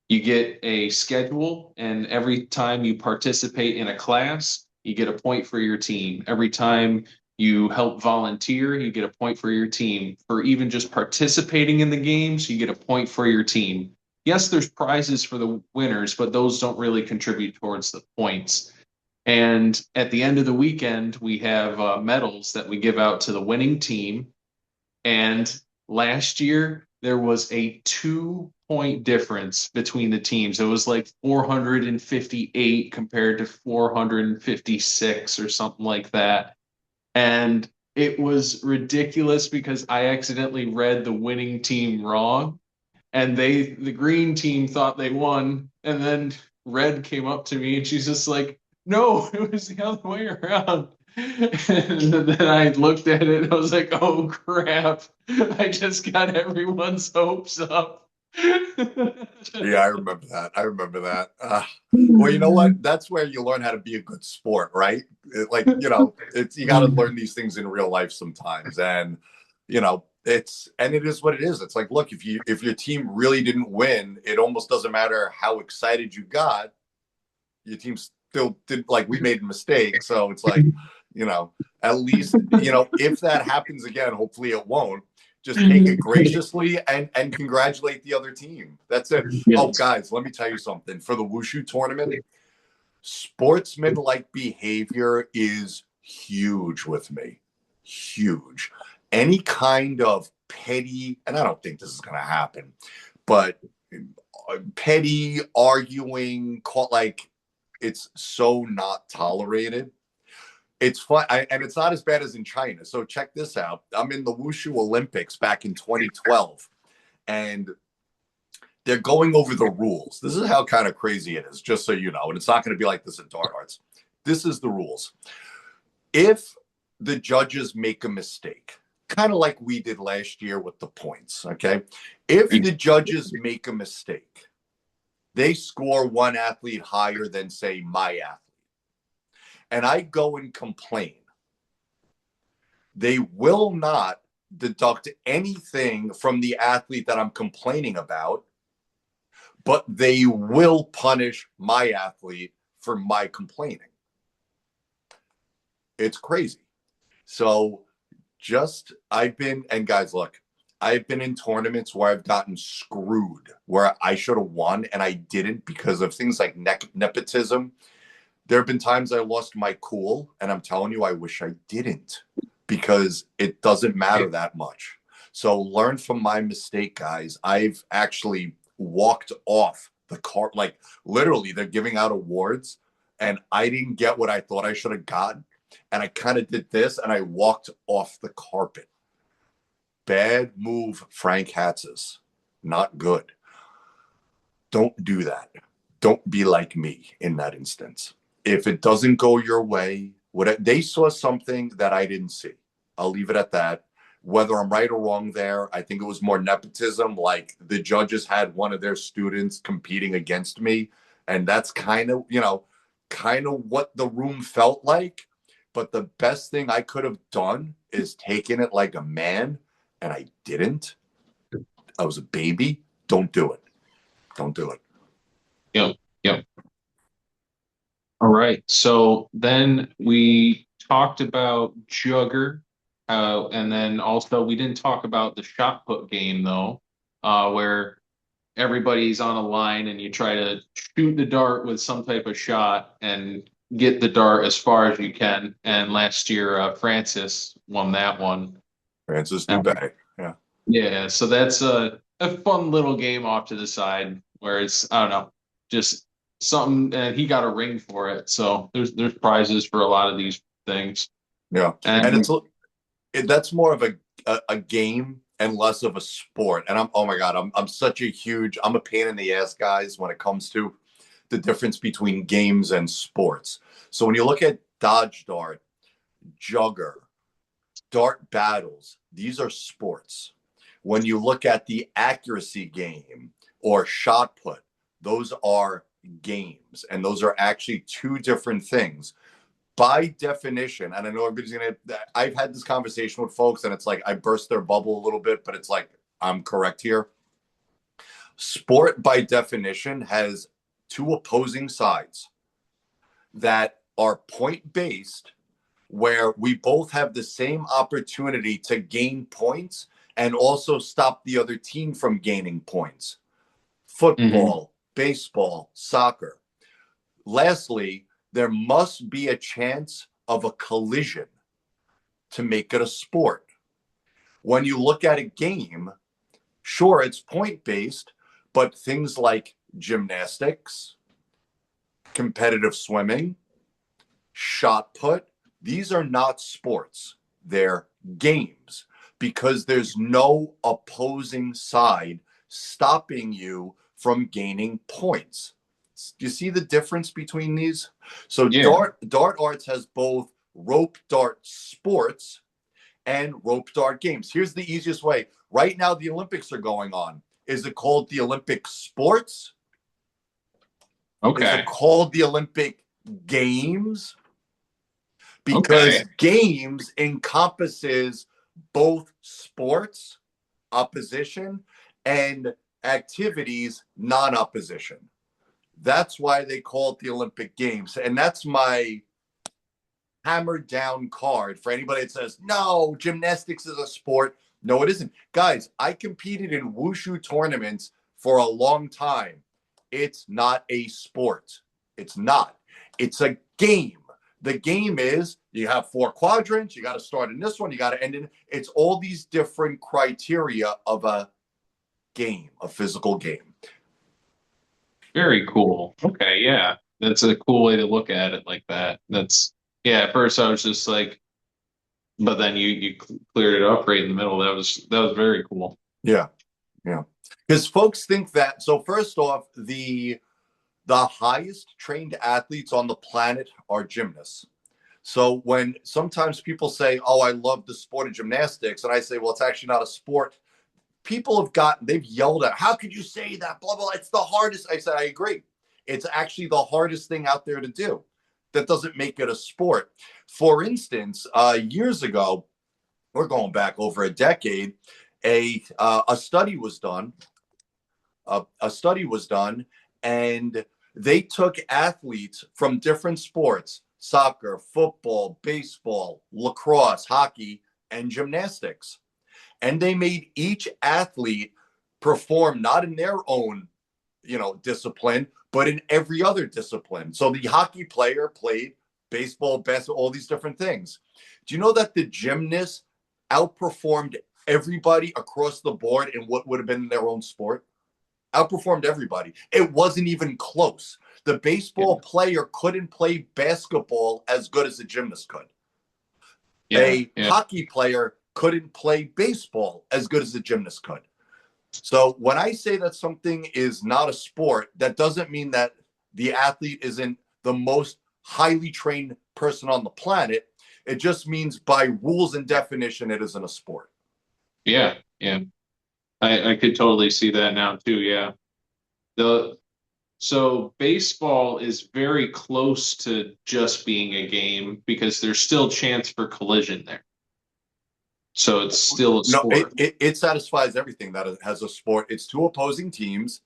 Speaker 2: you get a schedule, and every time you participate in a class, you get a point for your team. Every time you help volunteer, you get a point for your team. For even just participating in the games, you get a point for your team. Yes, there's prizes for the winners, but those don't really contribute towards the points. And at the end of the weekend, we have medals that we give out to the winning team. And last year, there was a 2 point difference between the teams. It was like 458 compared to 456 or something like that. And it was ridiculous because I accidentally read the winning team wrong. And the green team thought they won. And then red came up to me and she's just like, no, it was the other way around. And then I looked at it and I was like, oh crap. I just got everyone's hopes up.
Speaker 1: Yeah, I remember that. I remember that. Well, you know what? That's where you learn how to be a good sport, right? It's you got to learn these things in real life sometimes, and it is what it is. It's like, look, if your team really didn't win, it almost doesn't matter how excited you got. Your team still did like we made a mistake, so it's like, you know, at least if that happens again, hopefully it won't, just take it graciously and congratulate the other team. That's it. Oh,
Speaker 2: Yes.
Speaker 1: guys, let me tell you something. For the wushu tournament, sportsmanlike behavior is huge with me. Huge. Any kind of petty, and I don't think this is going to happen, but petty arguing, like it's so not tolerated. It's fun, and it's not as bad as in China. So check this out. I'm in the Wushu Olympics back in 2012, and they're going over the rules. This is how kind of crazy it is, just so you know. And it's not going to be like this in dart arts. This is the rules. If the judges make a mistake, kind of like we did last year with the points, okay? If the judges make a mistake, they score one athlete higher than, say, my athlete, and I go and complain, they will not deduct anything from the athlete that I'm complaining about, but they will punish my athlete for my complaining. It's crazy. So and guys, look, I've been in tournaments where I've gotten screwed, where I should have won and I didn't because of things like nepotism. There have been times I lost my cool, and I'm telling you, I wish I didn't because it doesn't matter that much. So learn from my mistake, guys. I've actually walked off the cart, like literally, they're giving out awards, and I didn't get what I thought I should have gotten. And I kind of did this, and I walked off the carpet. Bad move, Frank Hatzis. Not good. Don't do that. Don't be like me in that instance. If it doesn't go your way, they saw something that I didn't see. I'll leave it at that. Whether I'm right or wrong there, I think it was more nepotism. Like the judges had one of their students competing against me. And that's kind of what the room felt like. But the best thing I could have done is taken it like a man. And I didn't. I was a baby. Don't do it. Don't do it.
Speaker 2: Yep. Yep. All right. So then we talked about Jugger, and then also we didn't talk about the shot put game though, where everybody's on a line and you try to shoot the dart with some type of shot, and get the dart as far as you can. And last year, Francis won that one.
Speaker 1: Francis
Speaker 2: Um,
Speaker 1: Dubé. Yeah.
Speaker 2: yeah, so that's a fun little game off to the side where it's, I don't know, just something, and he got a ring for it. So there's prizes for a lot of these things.
Speaker 1: Yeah. And
Speaker 2: And
Speaker 1: that's more of a game and less of a sport. And oh my God, I'm such a huge, I'm a pain in the ass, guys, when it comes to the difference between games and sports. So when you look at Dodge Dart, Jugger, Dart Battles, these are sports. When you look at the accuracy game or shot put, those are games. And those are actually two different things. By definition, and I know everybody's gonna, I've had this conversation with folks, and it's like I burst their bubble a little bit, but it's like I'm correct here. Sport, by definition, has two opposing sides that are point based, where we both have the same opportunity to gain points and also stop the other team from gaining points.
Speaker 2: mhm.
Speaker 1: Football, baseball, soccer. Lastly, there must be a chance of a collision to make it a sport. When you look at a game, sure, it's point based, but things like gymnastics, competitive swimming, shot put, these are not sports. They're games because there's no opposing side stopping you from gaining points. Do you see the difference between these? So
Speaker 2: Yeah.
Speaker 1: dart arts has both rope dart sports and rope dart games. Here's the easiest way. Right now the Olympics are going on. Is it called the Olympic sports? Is it
Speaker 2: Okay.
Speaker 1: called the Olympic games? Because
Speaker 2: Okay.
Speaker 1: games encompasses both sports, opposition, and activities, non-opposition. That's why they call it the Olympic Games. And that's my hammered down card for anybody that says, no, gymnastics is a sport. No, it isn't. Guys, I competed in wushu tournaments for a long time. It's not a sport. It's not. It's a game. The game is you have four quadrants. You got to start in this one. You got to end in. It's all these different criteria of a game, a physical game.
Speaker 2: Very cool. Okay, yeah. That's a cool way to look at it like that. That's yeah, at first I was just like, but then you cleared it up right in the middle. That was very cool.
Speaker 1: Yeah, yeah. Because folks think that. So first off, the highest trained athletes on the planet are gymnasts. So when sometimes people say, "Oh, I love the sport of gymnastics," and I say, "Well, it's actually not a sport." People they've yelled at, "How could you say that? Blah blah. It's the hardest." I said, "I agree. It's actually the hardest thing out there to do. That doesn't make it a sport." For instance, years ago, we're going back over a decade. A study was done. A study was done, and they took athletes from different sports: soccer, football, baseball, lacrosse, hockey, and gymnastics. And they made each athlete perform not in their own, discipline, but in every other discipline. So the hockey player played baseball, basketball, all these different things. Do you know that the gymnast outperformed everybody across the board in what would have been their own sport? Outperformed everybody. It wasn't even close. The baseball
Speaker 2: Yeah.
Speaker 1: player couldn't play basketball as good as a gymnast could.
Speaker 2: Yeah.
Speaker 1: A
Speaker 2: Yeah.
Speaker 1: hockey player couldn't play baseball as good as a gymnast could. So when I say that something is not a sport, that doesn't mean that the athlete isn't the most highly trained person on the planet. It just means by rules and definition, it isn't a sport.
Speaker 2: Yeah. Yeah. I could totally see that now too. Yeah. The So baseball is very close to just being a game because there's still chance for collision there. So it's still a
Speaker 1: No,
Speaker 2: sport.
Speaker 1: it satisfies everything that it has a sport. It's two opposing teams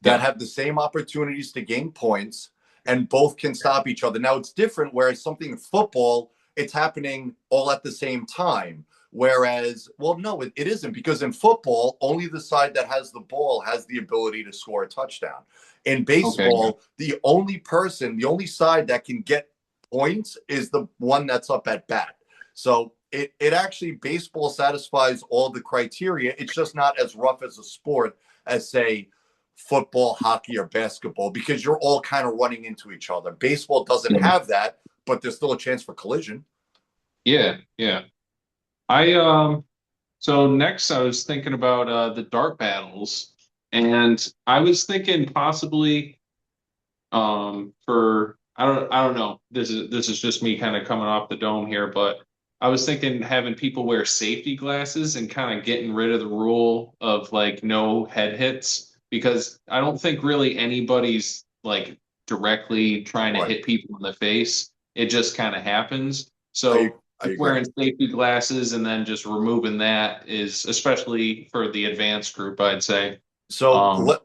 Speaker 1: that
Speaker 2: Yeah.
Speaker 1: have the same opportunities to gain points and both can stop each other. Now it's different, whereas something in football, it's happening all at the same time. Whereas, well, no, it isn't, because in football, only the side that has the ball has the ability to score a touchdown. In
Speaker 2: Okay.
Speaker 1: baseball, the only side that can get points is the one that's up at bat. So it actually, baseball satisfies all the criteria. It's just not as rough as a sport as, say, football, hockey, or basketball, because you're all kind of running into each other. Baseball doesn't
Speaker 2: Yeah.
Speaker 1: have that, but there's still a chance for collision.
Speaker 2: Yeah, yeah. I So next I was thinking about the dart battles, and I was thinking possibly for I don't know. This is just me kind of coming off the dome here, but I was thinking having people wear safety glasses and kind of getting rid of the rule of like no head hits, because I don't think really anybody's like directly trying to
Speaker 1: Right.
Speaker 2: hit people in the face. It just kind of happens.
Speaker 1: I
Speaker 2: So
Speaker 1: I agree.
Speaker 2: wearing safety glasses and then just removing that is, especially for the advanced group, I'd say.
Speaker 1: So
Speaker 2: Um,
Speaker 1: let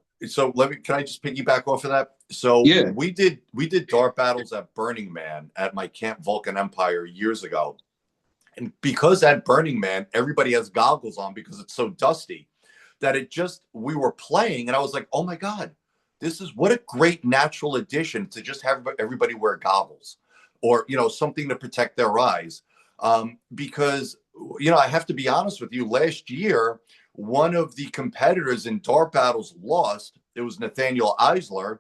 Speaker 1: me, can I just piggyback off of that? So
Speaker 2: yeah,
Speaker 1: we did dart battles at Burning Man at my Camp Vulcan Empire years ago. And because at Burning Man, everybody has goggles on because it's so dusty, that it just, we were playing and I was like, oh my God, this is what a great natural addition to just have everybody wear goggles, or, something to protect their eyes. Because, I have to be honest with you, last year, one of the competitors in dart battles lost. It was Nathaniel Eisler,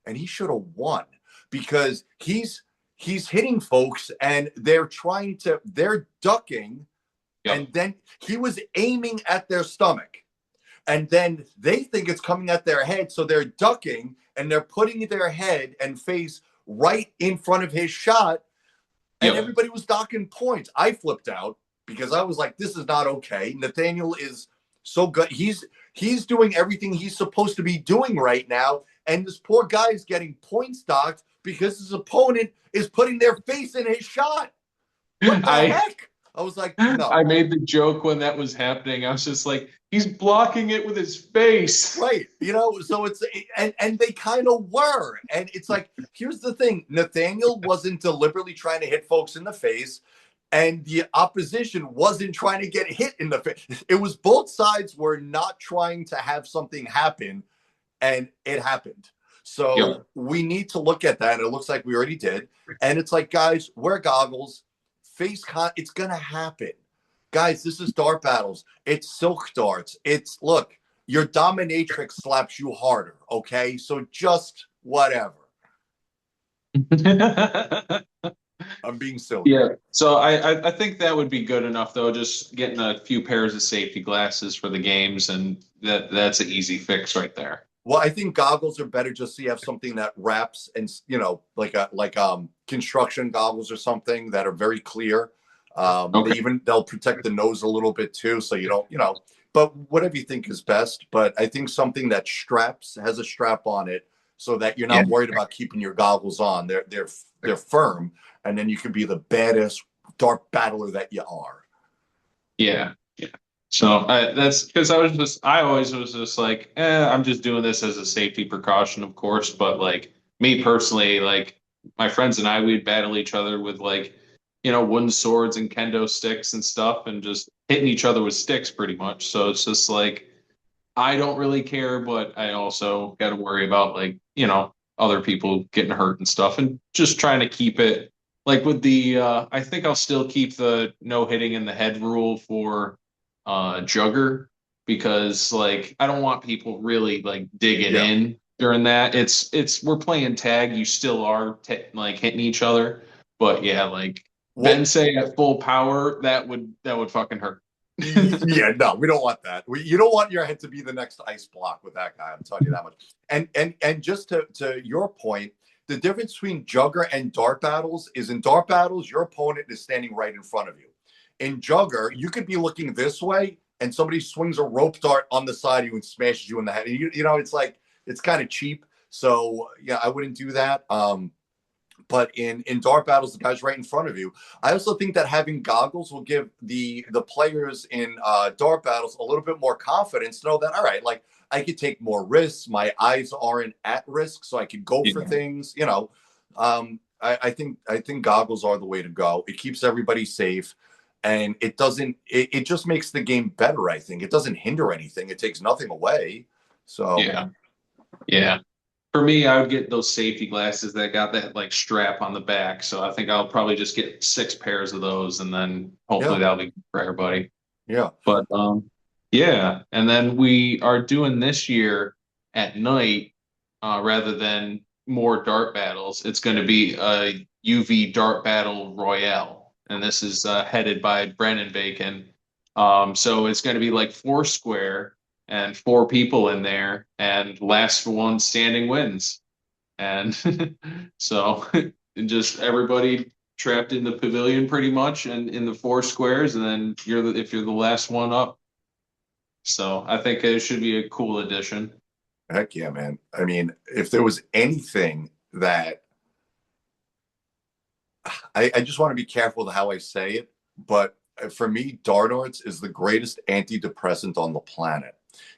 Speaker 1: and he should have won because he's hitting folks and they're ducking,
Speaker 2: yep,
Speaker 1: and then he was aiming at their stomach, and then they think it's coming at their head, so they're ducking and they're putting their head and face right in front of his shot, and
Speaker 2: yep.
Speaker 1: everybody was docking points. I flipped out because I was like, this is not okay. Nathaniel is so good. He's doing everything he's supposed to be doing right now, and this poor guy is getting points docked because his opponent is putting their face in his shot. What the
Speaker 2: I
Speaker 1: heck? I was like,
Speaker 2: I
Speaker 1: no.
Speaker 2: made the joke when that was happening. I was just like, he's blocking it with his face.
Speaker 1: Right. So and they kind of were. And it's like, here's the thing. Nathaniel wasn't deliberately trying to hit folks in the face, and the opposition wasn't trying to get hit in the face. It was both sides were not trying to have something happen, and it happened.
Speaker 2: Yep.
Speaker 1: So we need to look at that. It looks like we already did. And it's like, guys, wear goggles, it's gonna happen. Guys, this is dart battles. It's silk darts. Look, your dominatrix slaps you harder, okay? So just whatever. I'm being silly.
Speaker 2: Yeah. So I think that would be good enough though, just getting a few pairs of safety glasses for the games, and that's an easy fix right there.
Speaker 1: Well, I think goggles are better just so you have something that wraps, and like construction goggles or something that are very clear.
Speaker 2: Okay.
Speaker 1: They'll protect the nose a little bit too, so you don't, but whatever you think is best. But I think something that has a strap on it so that you're
Speaker 2: Yeah.
Speaker 1: not worried about keeping your goggles on. They're firm, and then you can be the badass dart battler that you are.
Speaker 2: Yeah. Yeah. So that's because I always was just like, I'm just doing this as a safety precaution, of course. But like me personally, like my friends and I, we'd battle each other with like, wooden swords and kendo sticks and stuff, and just hitting each other with sticks pretty much. So it's just like, I don't really care, but I also got to worry about like, other people getting hurt and stuff, and just trying to keep it like with the, I think I'll still keep the no hitting in the head rule for jugger, because like I don't want people really like digging
Speaker 1: Yeah.
Speaker 2: in during that. We're playing tag. You still are like hitting each other, but yeah, like
Speaker 1: Well,
Speaker 2: Bensei at full power, that would fucking hurt.
Speaker 1: yeah, no, we don't want that. You don't want your head to be the next ice block with that guy. I'm telling you that much. And just to your point, the difference between jugger and dart battles is, in dart battles, your opponent is standing right in front of you. In jugger, you could be looking this way, and somebody swings a rope dart on the side of you and smashes you in the head. It's like, it's kind of cheap. So yeah, I wouldn't do that. But in dart battles, the guy's right in front of you. I also think that having goggles will give the players in dart battles a little bit more confidence to know that, all right, like, I could take more risks. My eyes aren't at risk, so I could go for
Speaker 2: Yeah.
Speaker 1: things. I think goggles are the way to go. It keeps everybody safe, and it doesn't. It just makes the game better. I think it doesn't hinder anything. It takes nothing away. So
Speaker 2: Yeah. Yeah. for me, I would get those safety glasses that got that like strap on the back. So I think I'll probably just get 6 pairs of those, and then hopefully
Speaker 1: Yeah,
Speaker 2: that'll be good for everybody.
Speaker 1: yeah.
Speaker 2: But yeah, and then we are doing this year at night, rather than more dart battles. It's going to be a UV dart battle royale, and this is headed by Brennan Bacon. So it's going to be like Foursquare and 4 people in there, and last one standing wins. And so just everybody trapped in the pavilion pretty much, and in the 4 squares, and then if you're the last one up. So I think it should be a cool addition.
Speaker 1: Heck yeah, man. I mean, if there was anything that I just want to be careful with how I say it, but for me, dart arts is the greatest antidepressant on the planet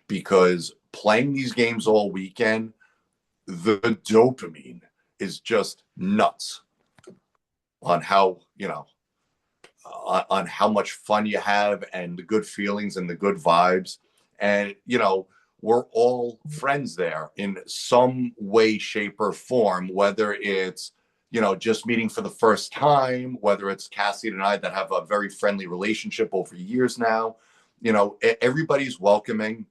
Speaker 1: because playing these games all weekend, the dopamine is just nuts on how, on how much fun you have and the good feelings and the good vibes. And, we're all friends there in some way, shape, or form, whether it's, just meeting for the first time, whether it's Cassidy and I that have a very friendly relationship over years now, everybody's welcoming.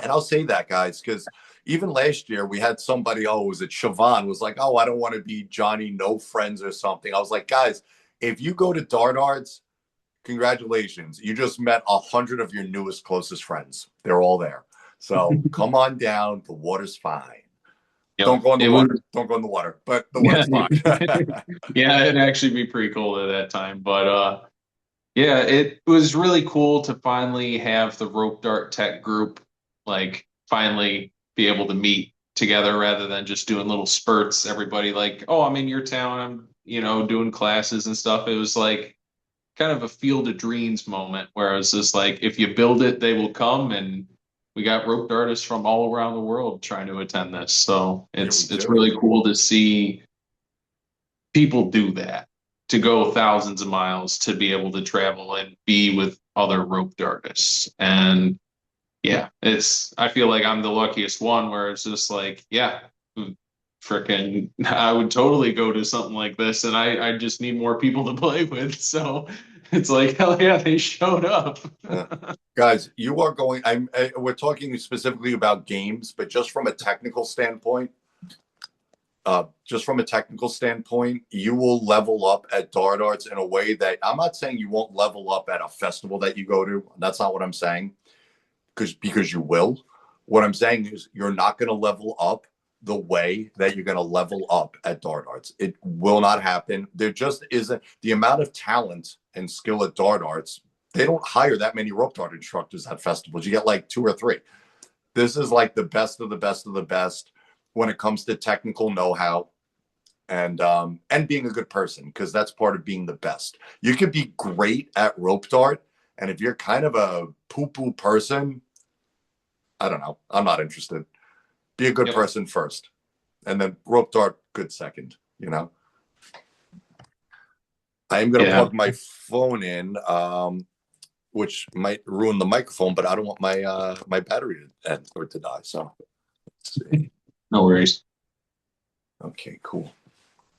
Speaker 1: And I'll say that, guys, because even last year we had somebody, was it Siobhan, was like, I don't want to be Johnny No Friends or something. I was like, guys, if you go to Dart Arts, congratulations. You just met 100 of your newest, closest friends. They're all there. So come on down. The water's fine.
Speaker 2: Yep.
Speaker 1: Don't go in the
Speaker 2: It
Speaker 1: water.
Speaker 2: was,
Speaker 1: Don't go in the water, but the
Speaker 2: yeah,
Speaker 1: water's fine.
Speaker 2: yeah, it'd actually be pretty cool at that time. But yeah, it was really cool to finally have the rope dart tech group like finally be able to meet together rather than just doing little spurts. Everybody like, oh, I'm in your town, I'm, doing classes and stuff. It was like kind of a field of dreams moment where it's just like if you build it, they will come, and we got rope artists from all around the world trying to attend this. So
Speaker 1: Yeah, we
Speaker 2: it's
Speaker 1: do.
Speaker 2: really cool to see people do that, to go thousands of miles to be able to travel and be with other rope artists. And yeah, I feel like I'm the luckiest one where it's just like, yeah, freaking, I would totally go to something like this, and I just need more people to play with. So it's like, hell yeah, they showed up.
Speaker 1: Uh, Guys, you are going. We're talking specifically about games, but just from a technical standpoint, you will level up at Dart Arts in a way that I'm not saying you won't level up at a festival that you go to. That's not what I'm saying, because you will. What I'm saying is you're not going to level up the way that you're going to level up at Dart Arts. It will not happen. There just isn't the amount of talent and skill at Dart Arts. They don't hire that many rope dart instructors at festivals. You get like 2 or 3. This is like the best of the best of the best when it comes to technical know-how and being a good person, because that's part of being the best. You could be great at rope dart, and if you're kind of a poo-poo person, I don't know. I'm not interested. Be a good
Speaker 2: Yep.
Speaker 1: person first, and then rope dart good second. I am going to
Speaker 2: Yeah.
Speaker 1: plug my phone in, which might ruin the microphone, but I don't want my battery to end or to die. So let's see.
Speaker 2: No worries.
Speaker 1: Okay, cool.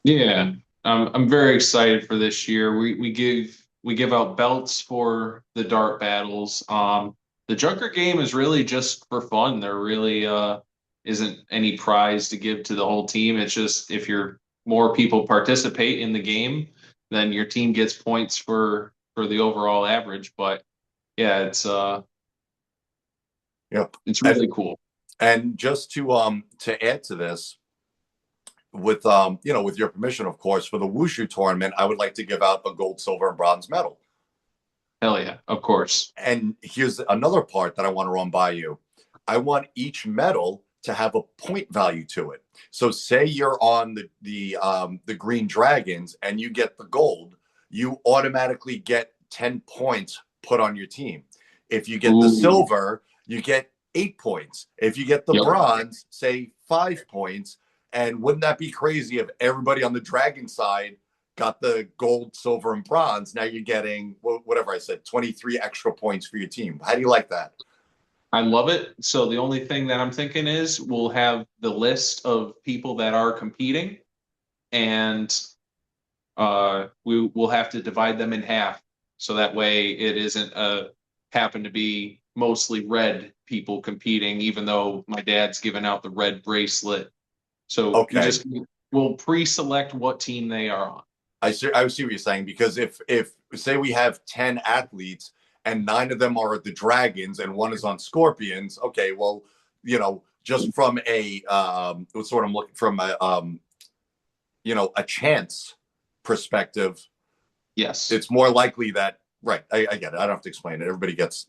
Speaker 2: Yeah, I'm very excited for this year. We give out belts for the dart battles. The Junker game is really just for fun. There really isn't any prize to give to the whole team. It's just if you're more people participate in the game, then your team gets points for the overall average. But yeah,
Speaker 1: Yep.
Speaker 2: it's
Speaker 1: And
Speaker 2: really cool.
Speaker 1: and just to add to this, with with your permission, of course, for the Wushu tournament, I would like to give out a gold, silver, and bronze medal.
Speaker 2: Hell yeah, of course.
Speaker 1: And here's another part that I want to run by you. I want each medal to have a point value to it. So say you're on the Green Dragons and you get the gold, you automatically get 10 points put on your team. If you get the
Speaker 2: Ooh,
Speaker 1: silver, you get 8 points. If you get the
Speaker 2: yep.
Speaker 1: bronze, say 5 points. And wouldn't that be crazy if everybody on the Dragon side got the gold, silver, and bronze? Now you're getting whatever I said, 23 extra points for your team. How do you like that?
Speaker 2: I love it. So the only thing that I'm thinking is we'll have the list of people that are competing, and we will have to divide them in half. So that way it isn't happen to be mostly red people competing, even though my dad's given out the red bracelet. So we
Speaker 1: Okay.
Speaker 2: just will pre-select what team they are on.
Speaker 1: I see what you're saying because if say we have 10 athletes and 9 of them are at the Dragons and one is on Scorpions, okay, well, just from a what's sort I'm looking from a a chance perspective,
Speaker 2: Yes.
Speaker 1: it's more likely that right. I get it. I don't have to explain it. Everybody gets.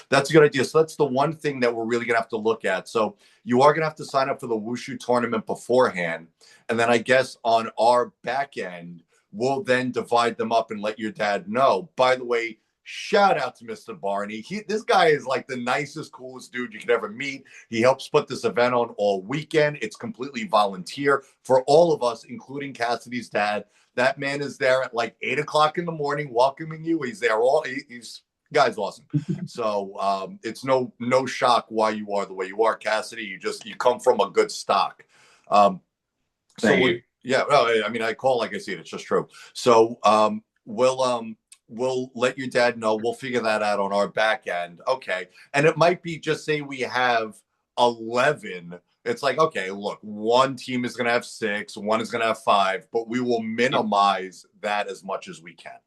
Speaker 1: That's a good idea. So that's the one thing that we're really gonna have to look at. So you are gonna have to sign up for the wushu tournament beforehand, and then I guess on our back end, we'll then divide them up and let your dad know. By the way, shout out to Mr. Barney. This guy is like the nicest, coolest dude you could ever meet. He helps put this event on all weekend. It's completely volunteer for all of us, including Cassidy's dad. That man is there at like 8 o'clock in the morning, welcoming you. He's there he's guy's awesome. So it's no shock why you are the way you are, Cassidy. You come from a good stock. Um, so
Speaker 2: Thank
Speaker 1: we
Speaker 2: you.
Speaker 1: yeah, no, I mean I call like I see it. It's just true. So we'll let your dad know. We'll figure that out on our back end. Okay, and it might be just say we have 11. It's like, okay, look, one team is going to have 6, one is going to have 5, but we will minimize that as much as we can.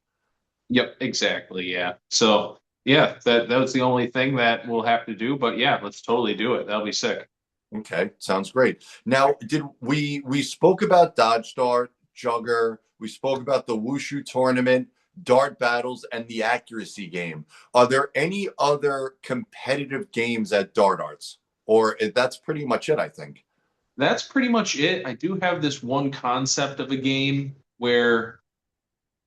Speaker 2: Yep, exactly. Yeah. So yeah, that was the only thing that we'll have to do. But yeah, let's totally do it. That'll be sick.
Speaker 1: Okay, sounds great. Now, did we spoke about Dodge Dart, Jugger, we spoke about the Wushu tournament, dart battles, and the accuracy game. Are there any other competitive games at Dart Arts? Or that's pretty much it, I think.
Speaker 2: That's pretty much it. I do have this one concept of a game where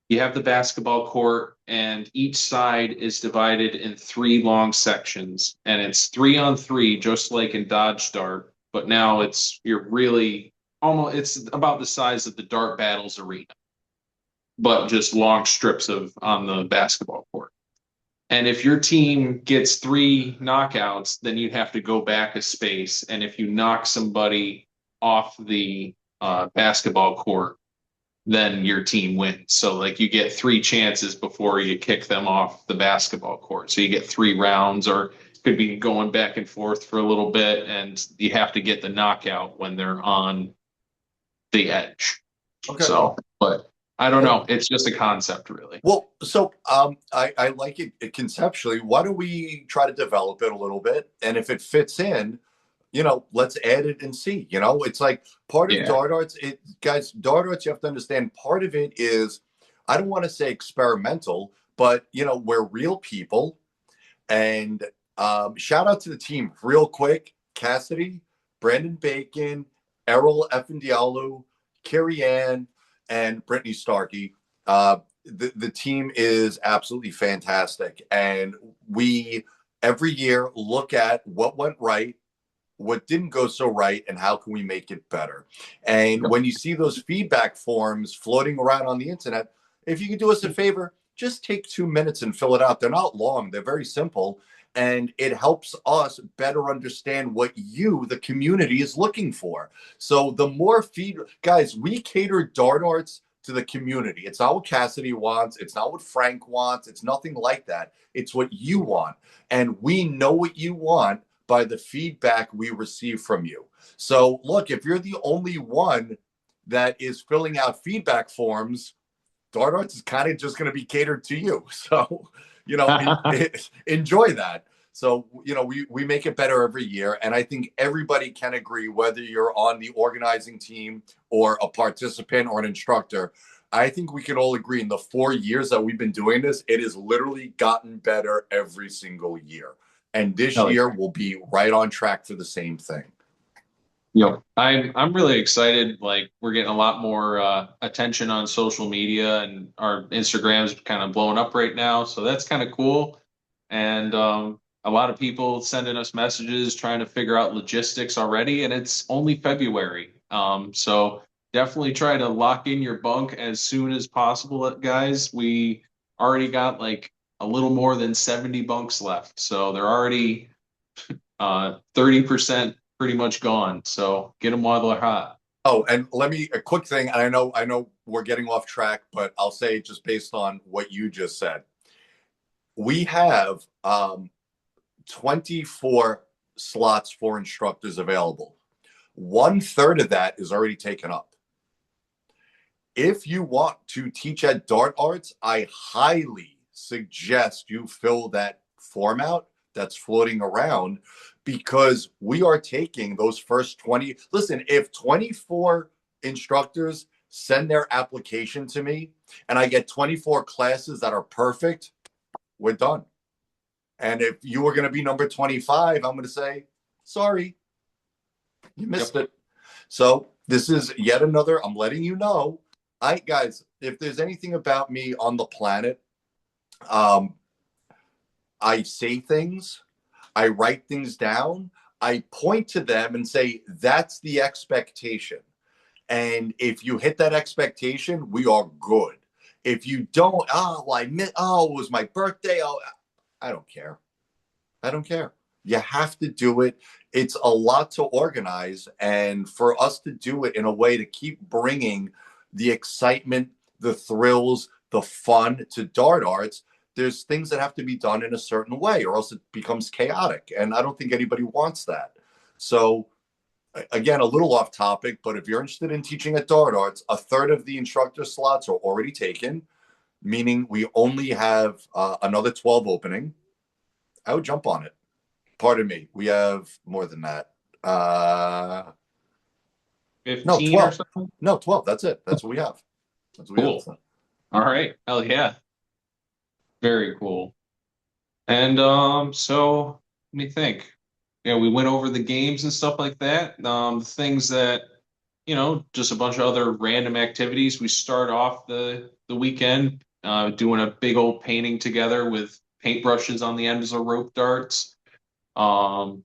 Speaker 2: you have the basketball court and each side is divided in 3 long sections, and it's 3 on 3, just like in Dodge Dart, but now you're really almost it's about the size of the dart battles arena, but just long strips of on the basketball court. And if your team gets 3 knockouts, then you'd have to go back a space. And if you knock somebody off the basketball court, then your team wins. So like you get 3 chances before you kick them off the basketball court. So you get 3 rounds, or could be going back and forth for a little bit, and you have to get the knockout when they're on the edge.
Speaker 1: Okay.
Speaker 2: So, but I don't
Speaker 1: Well,
Speaker 2: know. It's just a concept, really.
Speaker 1: so I like it conceptually. Why don't we try to develop it a little bit? And if it fits in, let's add it and see. It's like part of
Speaker 2: Yeah.
Speaker 1: dart arts. Guys, dart arts. You have to understand. Part of it is, I don't want to say experimental, but we're real people. And shout out to the team real quick: Cassidy, Brandon Bacon, Errol Effendialu, Carrie Ann, and Brittany Starkey. The team is absolutely fantastic, and we every year look at what went right, what didn't go so right, and how can we make it better. And
Speaker 2: Yep.
Speaker 1: when you see those feedback forms floating around on the internet, if you could do us a favor, just take 2 minutes and fill it out. They're not long, they're very simple, and it helps us better understand what you, the community, is looking for. So the more feed guys, we cater dart arts to the community. It's not what Cassidy wants, it's not what Frank wants, it's nothing like that. It's what you want, and we know what you want by the feedback we receive from you. So, look, if you're the only one that is filling out feedback forms, Dart Arts is kind of just going to be catered to you. So, enjoy that. So, we make it better every year. And I think everybody can agree, whether you're on the organizing team or a participant or an instructor. I think we can all agree in the 4 years that we've been doing this, it has literally gotten better every single year. And this
Speaker 2: Hell
Speaker 1: year
Speaker 2: yeah.
Speaker 1: will be right on track for the same thing.
Speaker 2: Yep. I'm really excited. Like we're getting a lot more attention on social media, and our Instagram's kind of blowing up right now. So that's kind of cool. And a lot of people sending us messages trying to figure out logistics already, and it's only February. So definitely try to lock in your bunk as soon as possible, guys. We already got like a little more than 70 bunks left. So they're already 30% pretty much gone. So get them while they're hot.
Speaker 1: Oh, and let me a quick thing. And I know we're getting off track, but I'll say just based on what you just said, we have 24 slots for instructors available. One third of that is already taken up. If you want to teach at Dart Arts, I highly suggest you fill that form out that's floating around because we are taking those first 20. Listen, if 24 instructors send their application to me and I get 24 classes that are perfect, we're done. And if you were going to be number 25, I'm going to say, sorry, you missed it. So this is yet another, I'm letting you know. Guys, if there's anything about me on the planet, I say things, I write things down, I point to them and say, that's the expectation. And if you hit that expectation, we are good. If you don't, it was my birthday. Oh, I don't care. I don't care. You have to do it. It's a lot to organize. And for us to do it in a way to keep bringing the excitement, the thrills, the fun to Dart Arts, there's things that have to be done in a certain way or else it becomes chaotic. And I don't think anybody wants that. So, again, a little off topic, but if you're interested in teaching at Dart Arts, a third of the instructor slots are already taken, meaning we only have another 12 opening. I would jump on it. Pardon me. We have more than that. No,
Speaker 2: 15 or
Speaker 1: 12.
Speaker 2: something?
Speaker 1: No, 12. That's it. That's what we have. That's what we
Speaker 2: Cool.
Speaker 1: have.
Speaker 2: All right. Hell yeah. Very cool. And so let me think. We went over the games and stuff like that. Things that, just a bunch of other random activities. We start off the weekend doing a big old painting together with paintbrushes on the ends of rope darts. Um,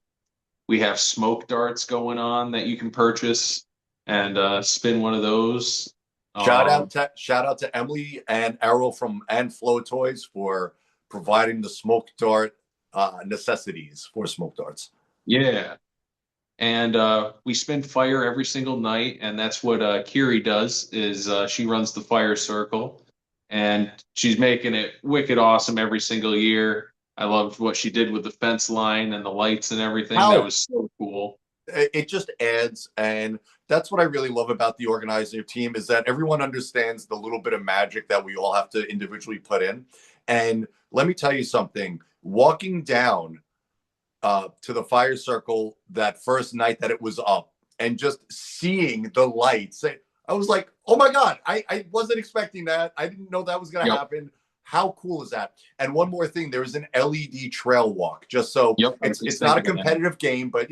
Speaker 2: we have smoke darts going on that you can purchase and spin one of those. Um,
Speaker 1: Shout out to Emily and Errol from and Flow Toys for providing the smoke dart necessities for smoke darts.
Speaker 2: yeah. And we spin fire every single night, and that's what Kiri does. Is she runs the fire circle, and she's making it wicked awesome every single year. I loved what she did with the fence line and the lights and everything. That
Speaker 1: How
Speaker 2: was so cool.
Speaker 1: it just adds, and that's what I really love about the organizing team is that everyone understands the little bit of magic that we all have to individually put in. And let me tell you something, walking down to the fire circle that first night that it was up and just seeing the lights, I was like, oh my God, I wasn't expecting that. I didn't know that was going to
Speaker 2: Yep.
Speaker 1: happen. How cool is that? And one more thing, there is an LED trail walk, just so
Speaker 2: Yep.
Speaker 1: it's not a competitive game, but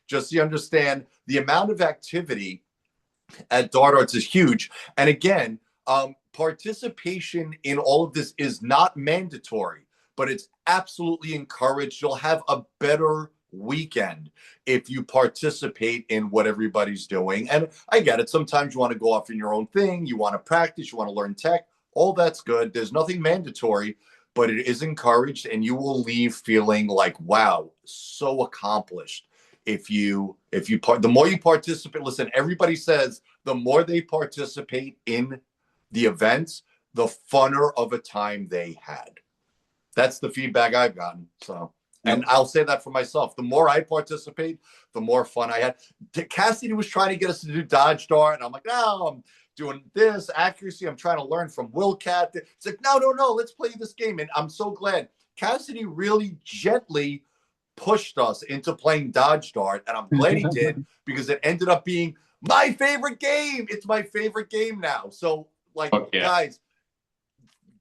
Speaker 1: just so you understand the amount of activity at Dart Arts is huge. And again, participation in all of this is not mandatory, but it's absolutely encouraged. You'll have a better weekend if you participate in what everybody's doing. And I get it. Sometimes you want to go off in your own thing. You want to practice. You want to learn tech. All that's good. There's nothing mandatory, but it is encouraged. And you will leave feeling like, wow, so accomplished. The more you participate, listen, everybody says the more they participate in the events, the funner of a time they had. That's the feedback I've gotten. So, and I'll say that for myself. The more I participate, the more fun I had. Cassidy was trying to get us to do dodge dart, and I'm like, no, I'm doing this accuracy. I'm trying to learn from Willcat. It's like, no, let's play this game. And I'm so glad Cassidy really gently pushed us into playing dodge dart, and I'm glad he did because it ended up being my favorite game. It's my favorite game now. So, guys,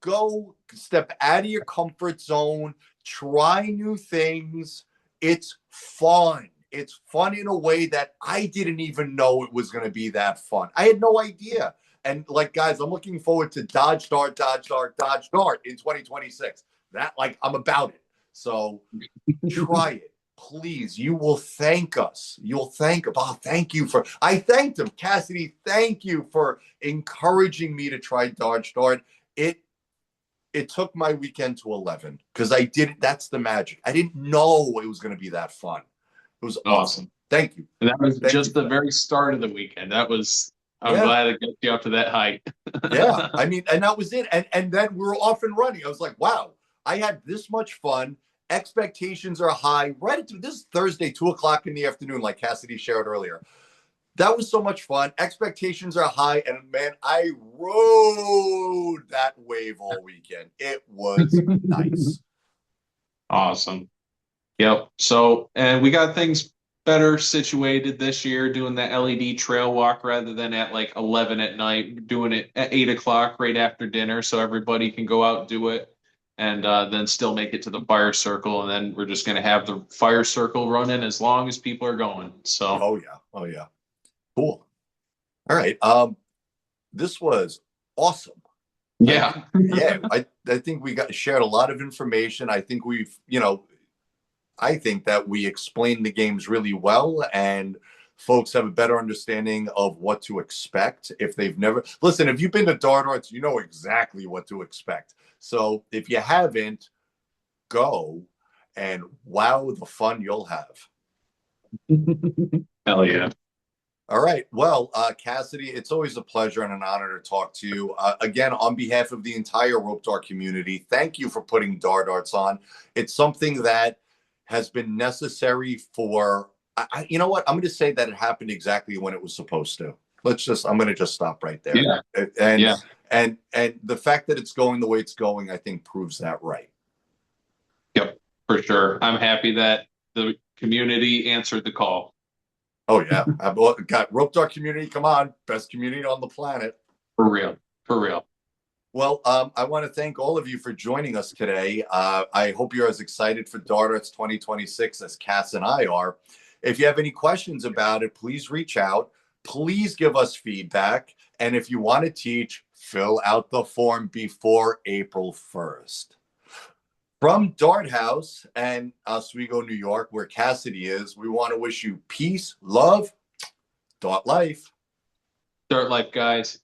Speaker 1: go step out of your comfort zone, try new things. It's fun. It's fun in a way that I didn't even know it was going to be that fun. I had no idea. And guys, I'm looking forward to dodge dart in 2026. I'm about it. So try it, please. You will thank us. You'll thank. Oh, thank you for. I thanked him, Cassidy. Thank you for encouraging me to try dodge dart. It took my weekend to 11 because I didn't. That's the magic. I didn't know it was going to be that fun. It was awesome.
Speaker 2: Awesome.
Speaker 1: Thank you.
Speaker 2: And that was
Speaker 1: Thank you
Speaker 2: just
Speaker 1: for
Speaker 2: the
Speaker 1: that.
Speaker 2: very start of the weekend. I'm
Speaker 1: Yeah.
Speaker 2: glad it got you up to that height.
Speaker 1: Yeah. I mean, and that was it. And then we were off and running. I was like, wow, I had this much fun. Expectations are high. Right into this is Thursday, 2 o'clock in the afternoon, like Cassidy shared earlier. That was so much fun. Expectations are high. And man, I rode that wave all weekend. It was nice.
Speaker 2: Awesome. Yep. So, and we got things better situated this year, doing the LED trail walk rather than at like 11 at night, doing it at 8 o'clock right after dinner so everybody can go out and do it and then still make it to the fire circle. And then we're just going to have the fire circle running as long as people are going. So,
Speaker 1: Oh yeah. Oh yeah. Cool. All right. This was awesome. Like,
Speaker 2: yeah.
Speaker 1: yeah, I think we got shared a lot of information. I think I think that we explained the games really well, and folks have a better understanding of what to expect if they've never listen. If you've been to Dart Arts, you know exactly what to expect. So if you haven't, go and wow the fun you'll have.
Speaker 2: Hell yeah.
Speaker 1: All right. Well, Cassidy, it's always a pleasure and an honor to talk to you. Again, on behalf of the entire Rope Dart community, thank you for putting Dart Arts on. It's something that has been necessary for, you know what? I'm going to say that it happened exactly when it was supposed to. I'm going to just stop right there.
Speaker 2: Yeah.
Speaker 1: And,
Speaker 2: Yeah.
Speaker 1: and the fact that it's going the way it's going, I think proves that right.
Speaker 2: Yep. For sure. I'm happy that the community answered the call.
Speaker 1: Oh, yeah. I've got Rope Dart community. Come on. Best community on the planet.
Speaker 2: For real. For real.
Speaker 1: Well, I want to thank all of you for joining us today. I hope you're as excited for Dart Arts 2026 as Cass and I are. If you have any questions about it, please reach out. Please give us feedback. And if you want to teach, fill out the form before April 1st. From Dart House and Oswego, New York, where Cassidy is, we want to wish you peace, love, Dart life.
Speaker 2: Start life, guys.